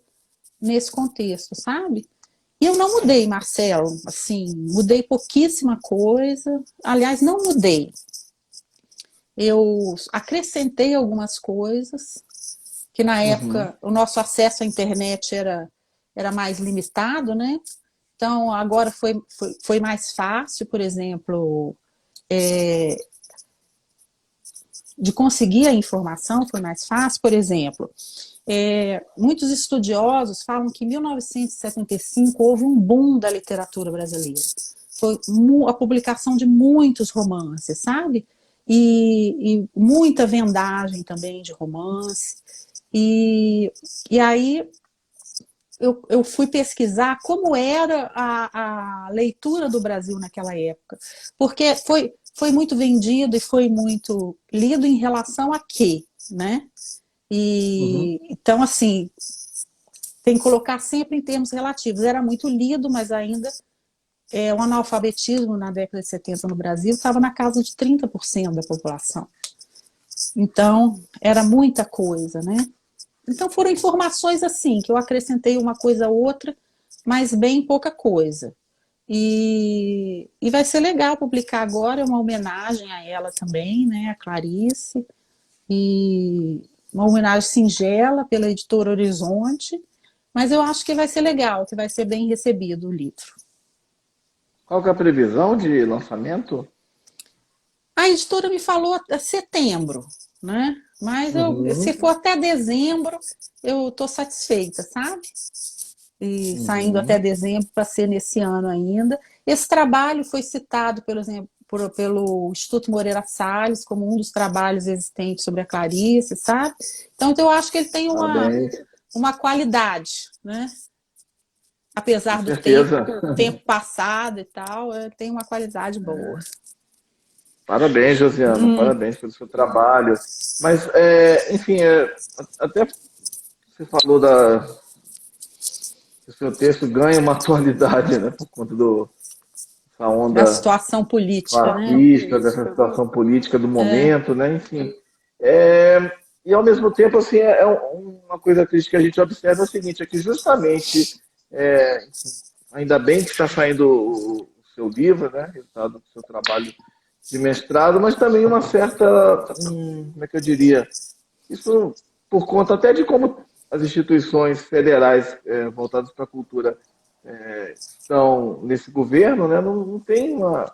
nesse contexto, sabe? E eu não mudei, Marcelo, assim, mudei pouquíssima coisa. Aliás, não mudei. Eu acrescentei algumas coisas, que na época o nosso acesso à internet era mais limitado, né? Então, agora foi mais fácil, por exemplo, de conseguir a informação, foi mais fácil. Por exemplo, muitos estudiosos falam que em 1975 houve um boom da literatura brasileira. Foi a publicação de muitos romances, sabe? E muita vendagem também de romance. E aí eu fui pesquisar como era a leitura do Brasil naquela época. Porque foi muito vendido e foi muito lido em relação a quê, né? Então, assim, tem que colocar sempre em termos relativos. Era muito lido, mas ainda o analfabetismo na década de 70 no Brasil estava na casa de 30% da população. Então, era muita coisa, né? Então, foram informações assim, que eu acrescentei uma coisa ou outra, mas bem pouca coisa. E vai ser legal publicar agora, é uma homenagem a ela também, né? A Clarice. E uma homenagem singela pela editora Horizonte, mas eu acho que vai ser legal, que vai ser bem recebido o livro. Qual que é a previsão de lançamento? A editora me falou setembro, né? Mas se for até dezembro, eu estou satisfeita, sabe? E saindo até dezembro para ser nesse ano ainda. Esse trabalho foi citado, por exemplo, pelo Instituto Moreira Salles como um dos trabalhos existentes sobre a Clarice, sabe? Então eu acho que ele tem uma qualidade, né? Apesar do tempo passado e tal, tem uma qualidade boa. Parabéns, Josiana, parabéns pelo seu trabalho. Mas, enfim, até você falou o seu texto ganha uma atualidade, né, por conta dessa A onda situação política, né? fascista, dessa situação política do momento, né, enfim. E ao mesmo tempo, assim, uma coisa triste que a gente observa é o seguinte, é que justamente, enfim, ainda bem que está saindo o seu livro, né, resultado do seu trabalho de mestrado, mas também uma certa, como é que eu diria, isso por conta até de como as instituições federais voltadas para a cultura estão nesse governo, né, não tem uma.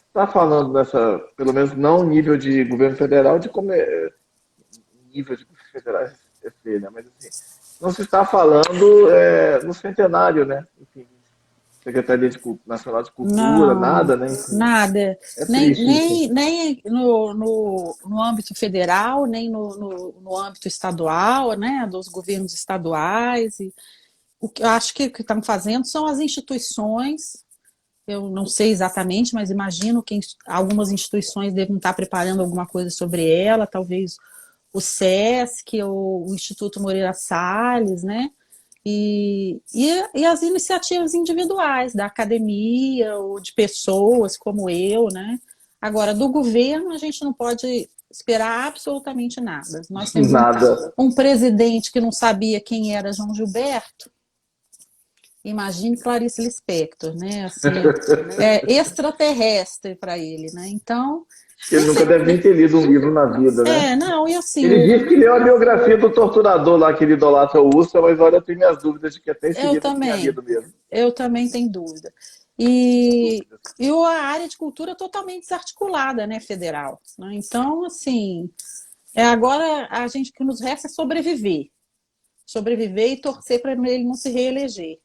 Está falando nessa, pelo menos não nível de governo federal, de como nível de governo federal é feio, né, mas assim, não se está falando no centenário, né, enfim, Secretaria Nacional de Cultura, Não, nada, né, enfim, nada. é Nem, triste isso. nem no âmbito federal, nem no âmbito estadual, né, dos governos estaduais. E o que eu acho que o que estão fazendo são as instituições. Eu não sei exatamente, mas imagino que algumas instituições devem estar preparando alguma coisa sobre ela, talvez o SESC, ou o Instituto Moreira Salles, né? E as iniciativas individuais da academia ou de pessoas como eu, né? Agora, do governo, a gente não pode esperar absolutamente nada. Nós temos Nada. um presidente que não sabia quem era João Gilberto. Imagine Clarice Lispector, né? Assim, é extraterrestre para ele, né? Então, Ele não nunca deve nem sei. ter lido um livro na vida, né? Não, e assim, Ele disse que leu a biografia do torturador lá, que ele idolatra o Ustra, mas olha, eu tenho minhas dúvidas de que até esse eu livro ele tenha também, lido mesmo. eu também tenho dúvida. E, Dúvidas. e a área de cultura é totalmente desarticulada, né, federal. Né? Então, assim, agora a gente que nos resta é sobreviver. Sobreviver e torcer para ele não se reeleger.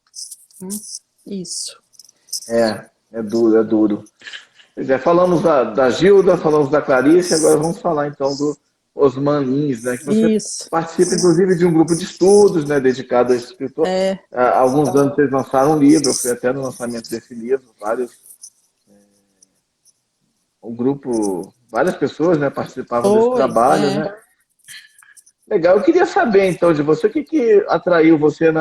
Isso. É duro, é duro. Pois é, falamos da Gilda, falamos da Clarice, agora vamos falar então do Osman Lins, né? Que você Isso. participa, inclusive, de um grupo de estudos, né, dedicado a esse escritor. É, Há alguns anos vocês lançaram um livro, eu fui até no lançamento desse livro, várias pessoas, né, participavam desse foi. trabalho, né? Legal, eu queria saber então de você, o que que atraiu você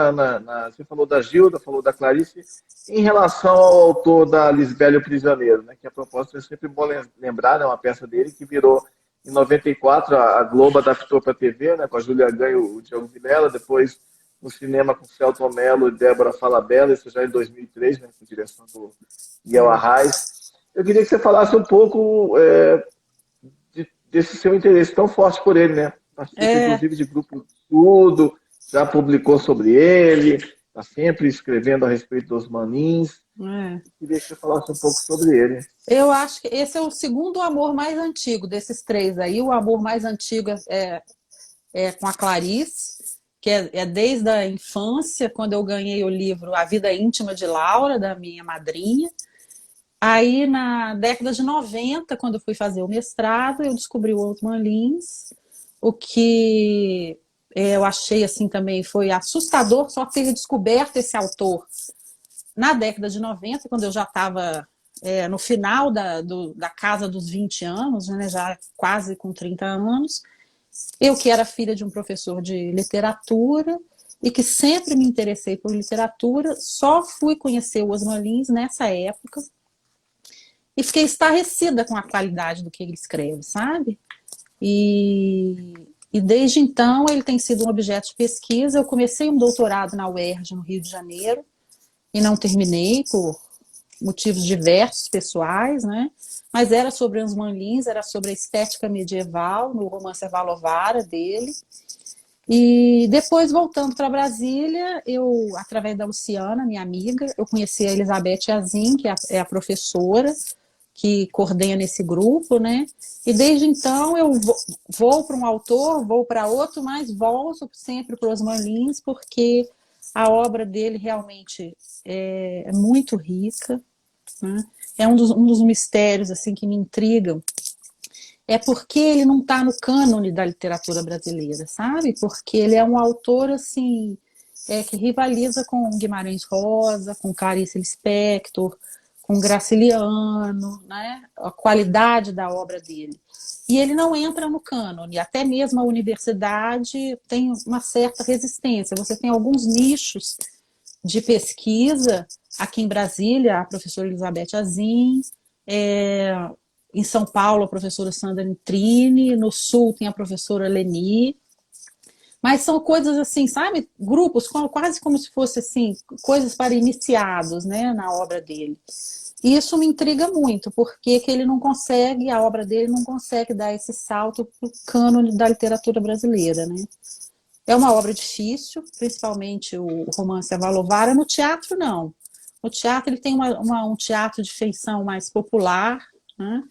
você falou da Gilda, falou da Clarice, em relação ao autor da Lisbela e o Prisioneiro, né? Que a propósito é sempre bom lembrar, né, uma peça dele que virou em 94, a Globo adaptou para a TV, né, com a Júlia Gann e o Diogo Vilela, depois no cinema com Celton Mello e Débora Falabella, isso já em 2003, né, com direção do Miguel Arraes. Eu queria que você falasse um pouco desse seu interesse tão forte por ele, né? Participa, É, inclusive, de grupo de estudo, já publicou sobre ele, está sempre escrevendo a respeito dos Manins. é. Queria que você falasse um pouco sobre ele. Eu acho que esse é o segundo amor mais antigo desses três aí. O amor mais antigo é com a Clarice, que é desde a infância, quando eu ganhei o livro A Vida Íntima de Laura, da minha madrinha. Aí, na década de 90, quando eu fui fazer o mestrado, eu descobri o Osman Lins, o que eu achei assim também foi assustador só ter descoberto esse autor na década de 90, quando eu já estava no final da casa dos 20 anos, né, já quase com 30 anos. Eu que era filha de um professor de literatura e que sempre me interessei por literatura, só fui conhecer o Osman Lins nessa época e fiquei estarrecida com a qualidade do que ele escreve, sabe? E desde então ele tem sido um objeto de pesquisa. Eu comecei um doutorado na UERJ, no Rio de Janeiro, e não terminei por motivos diversos pessoais, né? Mas era sobre Osman Lins, era sobre a estética medieval no romance Avalovara dele. E depois, voltando para Brasília, eu, através da Luciana, minha amiga, eu conheci a Elizabeth Azin, que é a professora que coordena esse grupo, né? E desde então eu vou para um autor, vou para outro, mas volto sempre para Osman Lins, porque a obra dele realmente é muito rica, né? É um dos mistérios assim que me intrigam, é porque ele não está no cânone da literatura brasileira, sabe? Porque ele é um autor assim que rivaliza com Guimarães Rosa, com Clarice Lispector, com Graciliano, né? A qualidade da obra dele. E ele não entra no cânone, até mesmo a universidade tem uma certa resistência. Você tem alguns nichos de pesquisa, aqui em Brasília, a professora Elizabeth Azim, em São Paulo, a professora Sandra Nitrini, no Sul tem a professora Leni, mas são coisas assim, sabe? Grupos, quase como se fosse assim, coisas para iniciados, né, na obra dele. E isso me intriga muito, porque que ele não consegue, a obra dele não consegue dar esse salto para o cânone da literatura brasileira, né? É uma obra difícil, principalmente o romance A Valovara. No teatro, não. No teatro, ele tem um teatro de feição mais popular, né?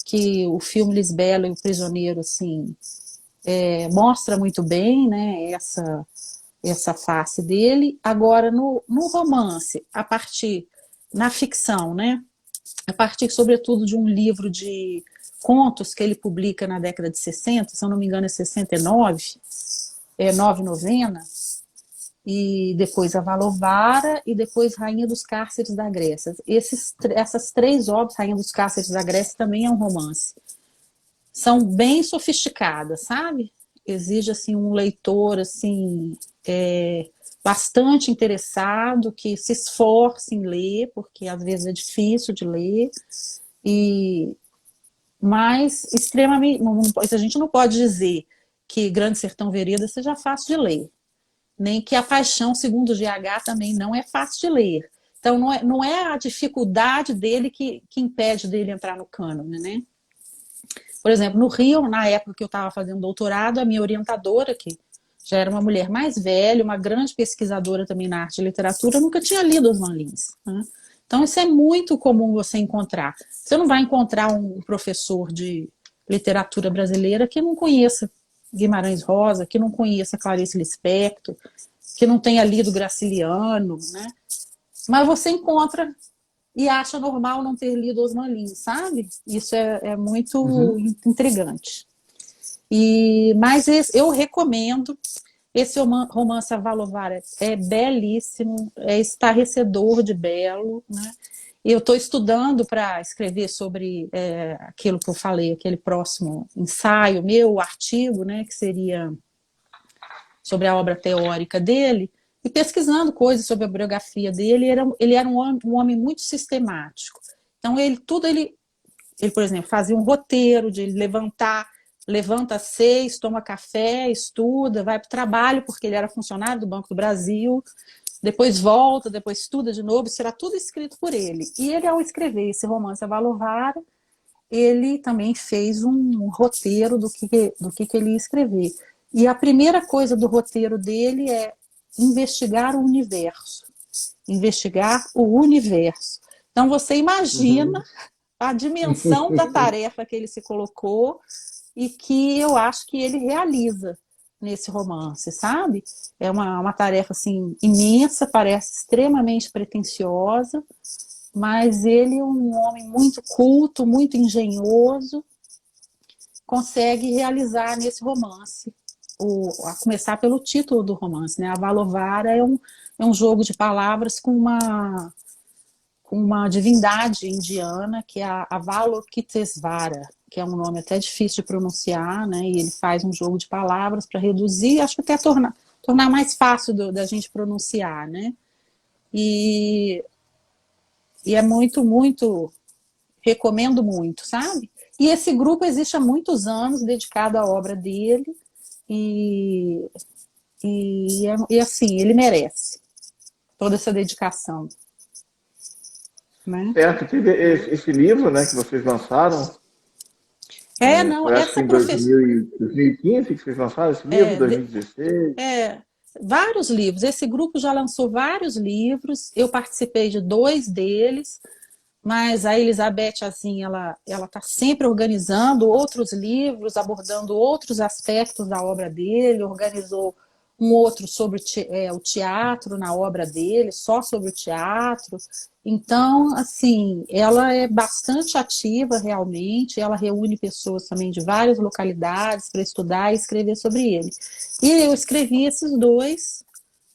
Que o filme Lisbela e o Prisioneiro, assim, mostra muito bem, né? Essa face dele. Agora, no romance, na ficção, né? A partir, sobretudo, de um livro de contos que ele publica na década de 60, se eu não me engano é 69, Nove Novena, e depois A Valovara, e depois Rainha dos Cárceres da Grécia. Essas 3 obras, Rainha dos Cárceres da Grécia também é um romance. São bem sofisticadas, sabe? Exige assim, um leitor assim, bastante interessado, que se esforce em ler, porque às vezes é difícil de ler, mas extremamente. A gente não pode dizer que Grande Sertão Veredas seja fácil de ler, nem que A Paixão, segundo o GH, também não é fácil de ler. Então, não é a dificuldade dele que impede dele entrar no cânone, né? Por exemplo, no Rio, na época que eu estava fazendo doutorado, a minha orientadora, que já era uma mulher mais velha, uma grande pesquisadora também na arte e literatura, nunca tinha lido Osman Lins, né? Então, isso é muito comum você encontrar. Você não vai encontrar um professor de literatura brasileira que não conheça Guimarães Rosa, que não conheça Clarice Lispector, que não tenha lido Graciliano, né? Mas você encontra e acha normal não ter lido Osman Lins, sabe? Isso é muito intrigante. Mas eu recomendo esse romance A Valovara, é belíssimo, é estarrecedor de belo, né? Eu estou estudando para escrever sobre aquilo que eu falei, aquele próximo ensaio meu, artigo, né, que seria sobre a obra teórica dele, e pesquisando coisas sobre a biografia dele. Ele era um homem muito sistemático. Então, ele, por exemplo, fazia um roteiro de levanta às 6, toma café, estuda, vai para o trabalho, porque ele era funcionário do Banco do Brasil, depois volta, depois estuda de novo, será tudo escrito por ele. E ele, ao escrever esse romance A Valovara, ele também fez um roteiro do que ele ia escrever. E a primeira coisa do roteiro dele é investigar o universo. Investigar o universo. Então, você imagina a dimensão da tarefa que ele se colocou e que eu acho que ele realiza nesse romance, sabe? É uma tarefa assim, imensa, parece extremamente pretensiosa, mas ele é um homem muito culto, muito engenhoso, consegue realizar nesse romance. A começar pelo título do romance, né? A Valovara é um jogo de palavras com uma divindade indiana, que é a Avalokitesvara, que é um nome até difícil de pronunciar, né? E ele faz um jogo de palavras para reduzir, acho que até tornar mais fácil da gente pronunciar, né? E é muito, muito, recomendo muito, sabe? E esse grupo existe há muitos anos, dedicado à obra dele, e assim, ele merece toda essa dedicação. Né? Certo, teve esse livro, né, que vocês lançaram. Não, acho que em 2015 que vocês lançaram esse livro, 2016. Vários livros. Esse grupo já lançou vários livros, eu participei de 2 deles, mas a Elizabeth, assim, ela está sempre organizando outros livros, abordando outros aspectos da obra dele, organizou um outro sobre o teatro na obra dele, só sobre o teatro. Então, assim, ela é bastante ativa realmente, ela reúne pessoas também de várias localidades para estudar e escrever sobre ele. E eu escrevi esses 2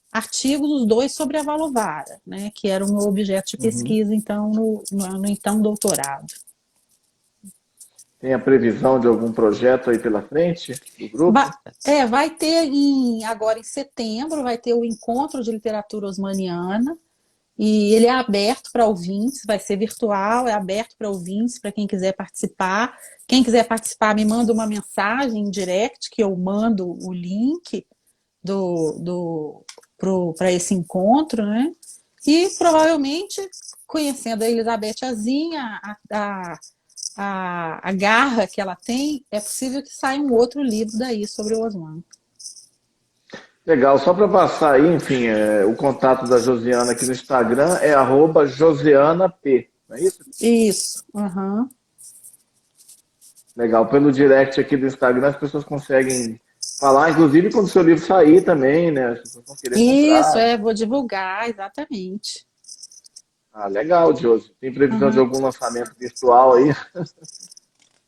artigos, os 2 sobre a Valovara, né, que era o meu objeto de pesquisa, então, no então doutorado. Tem a previsão de algum projeto aí pela frente do Vai, grupo? vai ter agora em setembro, vai ter o encontro de literatura osmaniana, e ele é aberto para ouvintes, vai ser virtual, é aberto para ouvintes, para quem quiser participar. Quem quiser participar, me manda uma mensagem em direct, que eu mando o link para esse encontro, né? E provavelmente, conhecendo a Elizabeth Azinha, a garra que ela tem, é possível que saia um outro livro daí sobre o Osman. Legal, só para passar aí, enfim, o contato da Josiana aqui no Instagram é @josianap, não é isso? Isso. Uhum. Legal, pelo direct aqui do Instagram as pessoas conseguem falar, inclusive quando o seu livro sair também, né? As pessoas vão querer Isso, comprar. vou divulgar, exatamente. Ah, legal, Josi. Tem previsão de Uhum. algum lançamento virtual aí?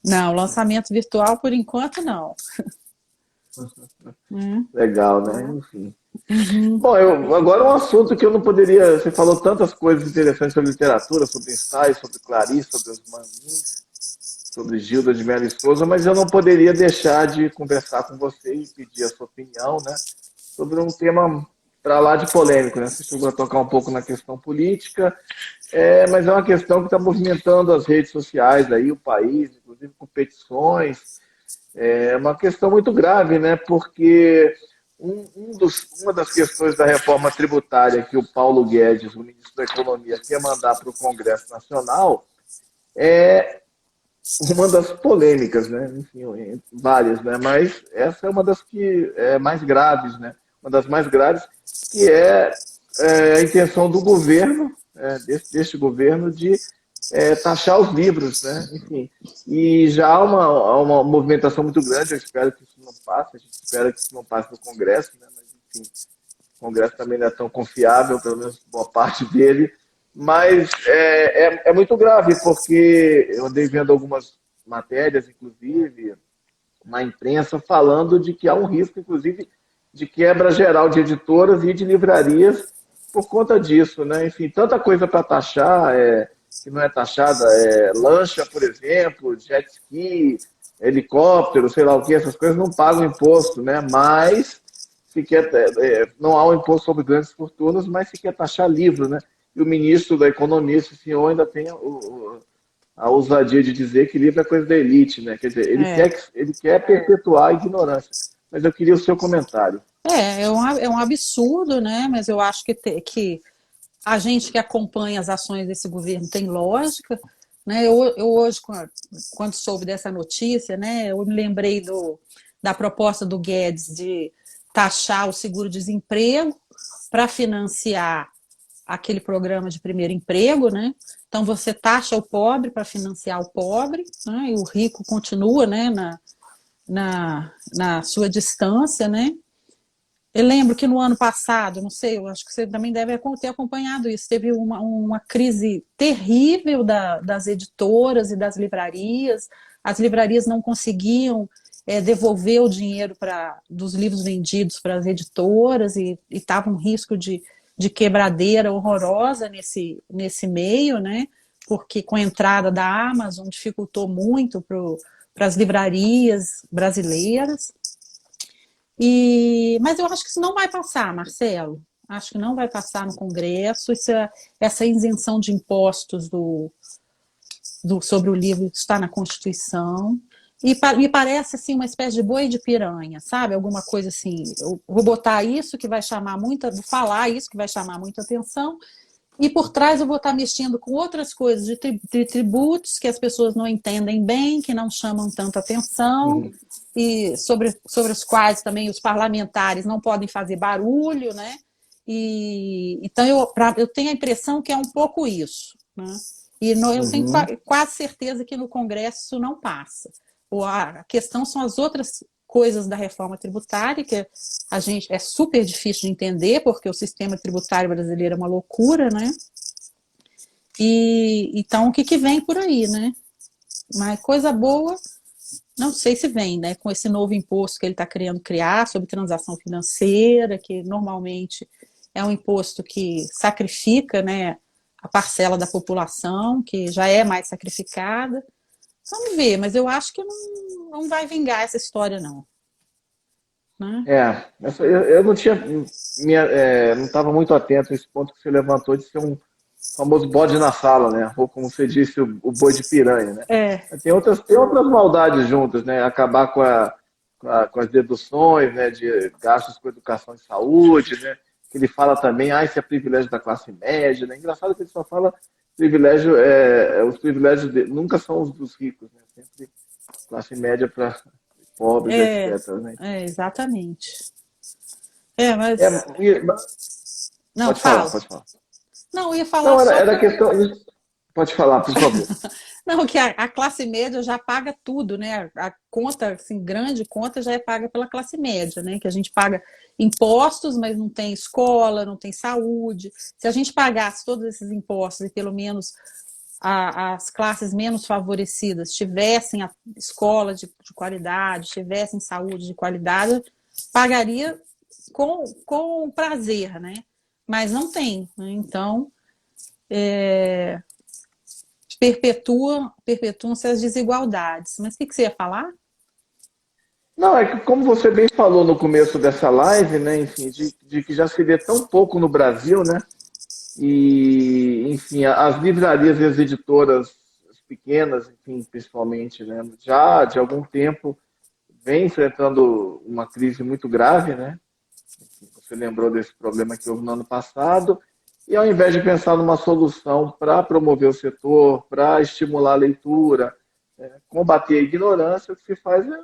Não, lançamento virtual por enquanto não. Uhum. Legal, né? Enfim. Uhum. Bom, agora um assunto que eu não poderia. Você falou tantas coisas interessantes sobre literatura, sobre ensaios, sobre Clarice, sobre os Manins, sobre Gilda de Mello e Souza, mas eu não poderia deixar de conversar com você e pedir a sua opinião, né? Sobre um tema para lá de polêmico, né? Você chegou a tocar um pouco na questão política, mas é uma questão que está movimentando as redes sociais aí, o país, inclusive com petições. É uma questão muito grave, né? Porque uma das questões da reforma tributária que o Paulo Guedes, o ministro da Economia, quer mandar para o Congresso Nacional é uma das polêmicas, né? Enfim, várias, né? Mas essa é uma das que é mais graves, né? Uma das mais graves, que a intenção do governo, deste governo, de taxar os livros, né? Enfim, e já há uma movimentação muito grande. Eu espero que isso não passe, a gente espera que isso não passe no Congresso, né? Mas enfim, o Congresso também não é tão confiável, pelo menos boa parte dele. Mas é muito grave, porque eu andei vendo algumas matérias, inclusive, na imprensa, falando de que há um risco, inclusive, de quebra geral de editoras e de livrarias por conta disso, né? Enfim, tanta coisa para taxar, que não é taxada, lancha, por exemplo, jet ski, helicóptero, sei lá o que, essas coisas não pagam imposto, né? Mas se quer, não há um imposto sobre grandes fortunas, mas se quer taxar livro, né? E o ministro da Economia, esse senhor, ainda tem a ousadia de dizer que livro é coisa da elite, né? Quer dizer, É. ele quer perpetuar a ignorância. Mas eu queria o seu comentário. É um absurdo, né? Mas eu acho que a gente que acompanha as ações desse governo tem lógica, né? Eu hoje, quando soube dessa notícia, né, eu me lembrei da proposta do Guedes de taxar o seguro-desemprego para financiar aquele programa de primeiro emprego, né? Então você taxa o pobre para financiar o pobre, né? E o rico continua, né, na sua distância, né? Eu lembro que no ano passado, não sei, eu acho que você também deve ter acompanhado isso, teve uma crise terrível das editoras e das livrarias. As livrarias não conseguiam devolver o dinheiro dos livros vendidos para as editoras e estava um risco de quebradeira horrorosa nesse meio, né? Porque com a entrada da Amazon dificultou muito para as livrarias brasileiras. Mas eu acho que isso não vai passar, Marcelo. Acho que não vai passar no Congresso. Essa isenção de impostos sobre o livro está na Constituição. E me parece assim uma espécie de boi de piranha, sabe? Alguma coisa assim. Eu vou botar isso que vai chamar vou falar isso que vai chamar muita atenção, e por trás eu vou estar mexendo com outras coisas de tributos que as pessoas não entendem bem, que não chamam tanta atenção, Uhum. e sobre os quais também os parlamentares não podem fazer barulho, né? Então eu tenho a impressão que é um pouco isso, né? E eu tenho Uhum. quase certeza que no Congresso isso não passa. A questão são as outras coisas da reforma tributária, que a gente é super difícil de entender, porque o sistema tributário brasileiro é uma loucura, né? Então, o que vem por aí, né? Mas coisa boa, não sei se vem, né? Com esse novo imposto que ele está querendo criar sobre transação financeira, que normalmente é um imposto que sacrifica, né, a parcela da população, que já é mais sacrificada. Vamos ver, mas eu acho que não vai vingar essa história, não. Né? Eu não tinha, não estava muito atento a esse ponto que você levantou de ser um famoso bode na sala, né? Ou como você disse, o boi de piranha, né? É, Tem outras maldades juntas, né? Acabar com as deduções, né? De gastos com educação e saúde, né? Que ele fala também, isso é privilégio da classe média, né? Engraçado que ele só fala privilégio, os privilégios nunca são os dos ricos, né? Sempre classe média para pobres, é, etc. Né? exatamente. É, Mas. Não, pode falar, fala. pode falar. Não, eu ia falar Não, era, só. era questão. Pode falar, por favor. Não, que a classe média já paga tudo, né? A conta, assim, grande conta já é paga pela classe média, né? Que a gente paga impostos, mas não tem escola, não tem saúde. Se a gente pagasse todos esses impostos e pelo menos as classes menos favorecidas tivessem a escola de qualidade, tivessem saúde de qualidade, pagaria com prazer, né? Mas não tem, né? Então, perpetuam-se as desigualdades. Mas o que você ia falar? Não, é que como você bem falou no começo dessa live, né, enfim, de que já se vê tão pouco no Brasil, né, e, enfim, as livrarias e as editoras pequenas, enfim, principalmente, né, já de algum tempo vem enfrentando uma crise muito grave, né, você lembrou desse problema que houve no ano passado, e ao invés de pensar numa solução para promover o setor, para estimular a leitura, combater a ignorância, o que se faz é,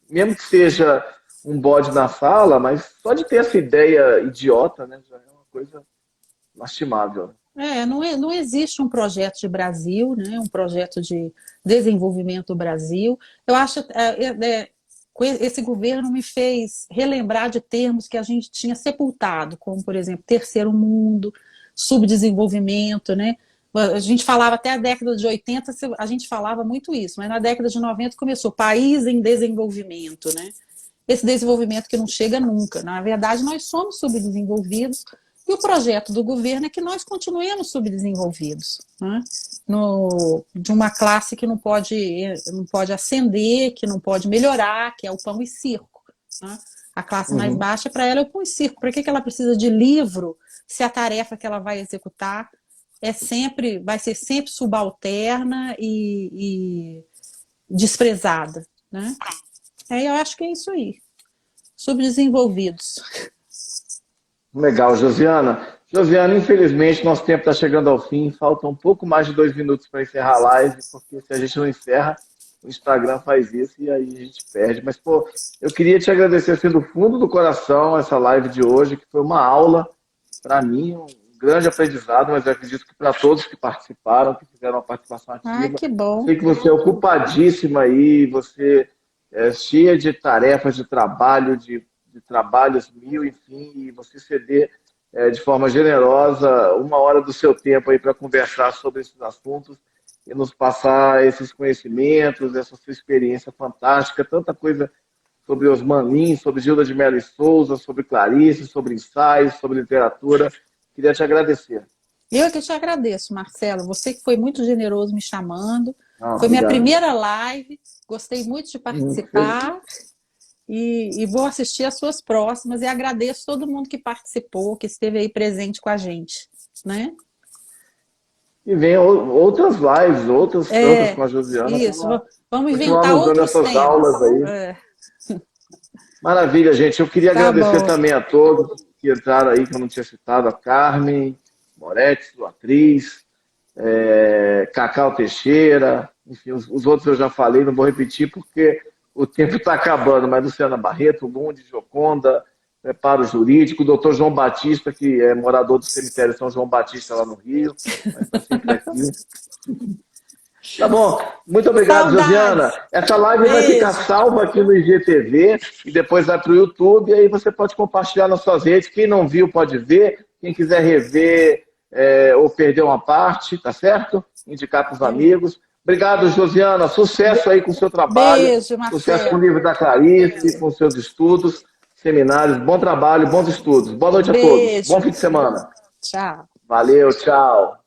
mesmo que seja um bode na sala, mas só de ter essa ideia idiota, né, já é uma coisa lastimável. Não existe um projeto de Brasil, né, um projeto de desenvolvimento do Brasil. Eu acho esse governo me fez relembrar de termos que a gente tinha sepultado, como, por exemplo, terceiro mundo, subdesenvolvimento, né? A gente falava até a década de 80, a gente falava muito isso, mas na década de 90 começou país em desenvolvimento, né? Esse desenvolvimento que não chega nunca. Na verdade, nós somos subdesenvolvidos e o projeto do governo é que nós continuemos subdesenvolvidos, né? De uma classe que não pode ascender, que não pode melhorar, que é o pão e circo, né? A classe mais baixa, para ela, é o pão e circo. Para que ela precisa de livro se a tarefa que ela vai executar vai ser sempre subalterna e desprezada, né? Eu acho que é isso aí. Subdesenvolvidos. Legal, Josiana. Josiana, infelizmente, nosso tempo está chegando ao fim. Falta um pouco mais de 2 minutos para encerrar a live, porque se a gente não encerra, o Instagram faz isso e aí a gente perde. Mas, pô, eu queria te agradecer assim, do fundo do coração essa live de hoje, que foi uma aula, para mim, um grande aprendizado, mas eu acredito que para todos que participaram, que fizeram uma participação ativa. Que bom. Sei que você é ocupadíssima aí, você é cheia de tarefas, de trabalho, de trabalhos mil, enfim, e você ceder de forma generosa 1 hora do seu tempo aí para conversar sobre esses assuntos e nos passar esses conhecimentos, essa sua experiência fantástica, tanta coisa sobre Osman Lins, sobre Gilda de Mello e Souza, sobre Clarice, sobre ensaios, sobre literatura. Queria te agradecer. Eu que te agradeço, Marcelo. Você que foi muito generoso me chamando. Foi Obrigado. minha primeira live. Gostei muito de participar. E vou assistir as suas próximas. E agradeço todo mundo que participou, que esteve aí presente com a gente, né? E vem outras lives, outras tantas com a Josiana. Isso, vamos inventar outros temas. Aulas aí. Maravilha, gente. Eu queria agradecer também a todos que entraram aí, que eu não tinha citado, a Carmen Moretti, atriz, Cacau Teixeira, enfim, os outros eu já falei, não vou repetir porque o tempo está acabando, mas Luciana Barreto, Gundi, Joconda, Preparo Jurídico, o doutor João Batista, que é morador do cemitério São João Batista lá no Rio, mas está sempre aqui. Tá bom, muito obrigado, Saudades. Josiana. Essa live vai ficar salva aqui no IGTV e depois vai para o YouTube, e aí você pode compartilhar nas suas redes. Quem não viu pode ver, quem quiser rever ou perder uma parte, tá certo? Indicar para os amigos. Obrigado, Josiana. Sucesso aí com o seu trabalho. Beijo, Marcelo. Sucesso com o livro da Clarice, com os seus estudos, seminários. Bom trabalho, bons estudos. Boa noite a todos. Bom fim de semana. Tchau. Valeu, tchau.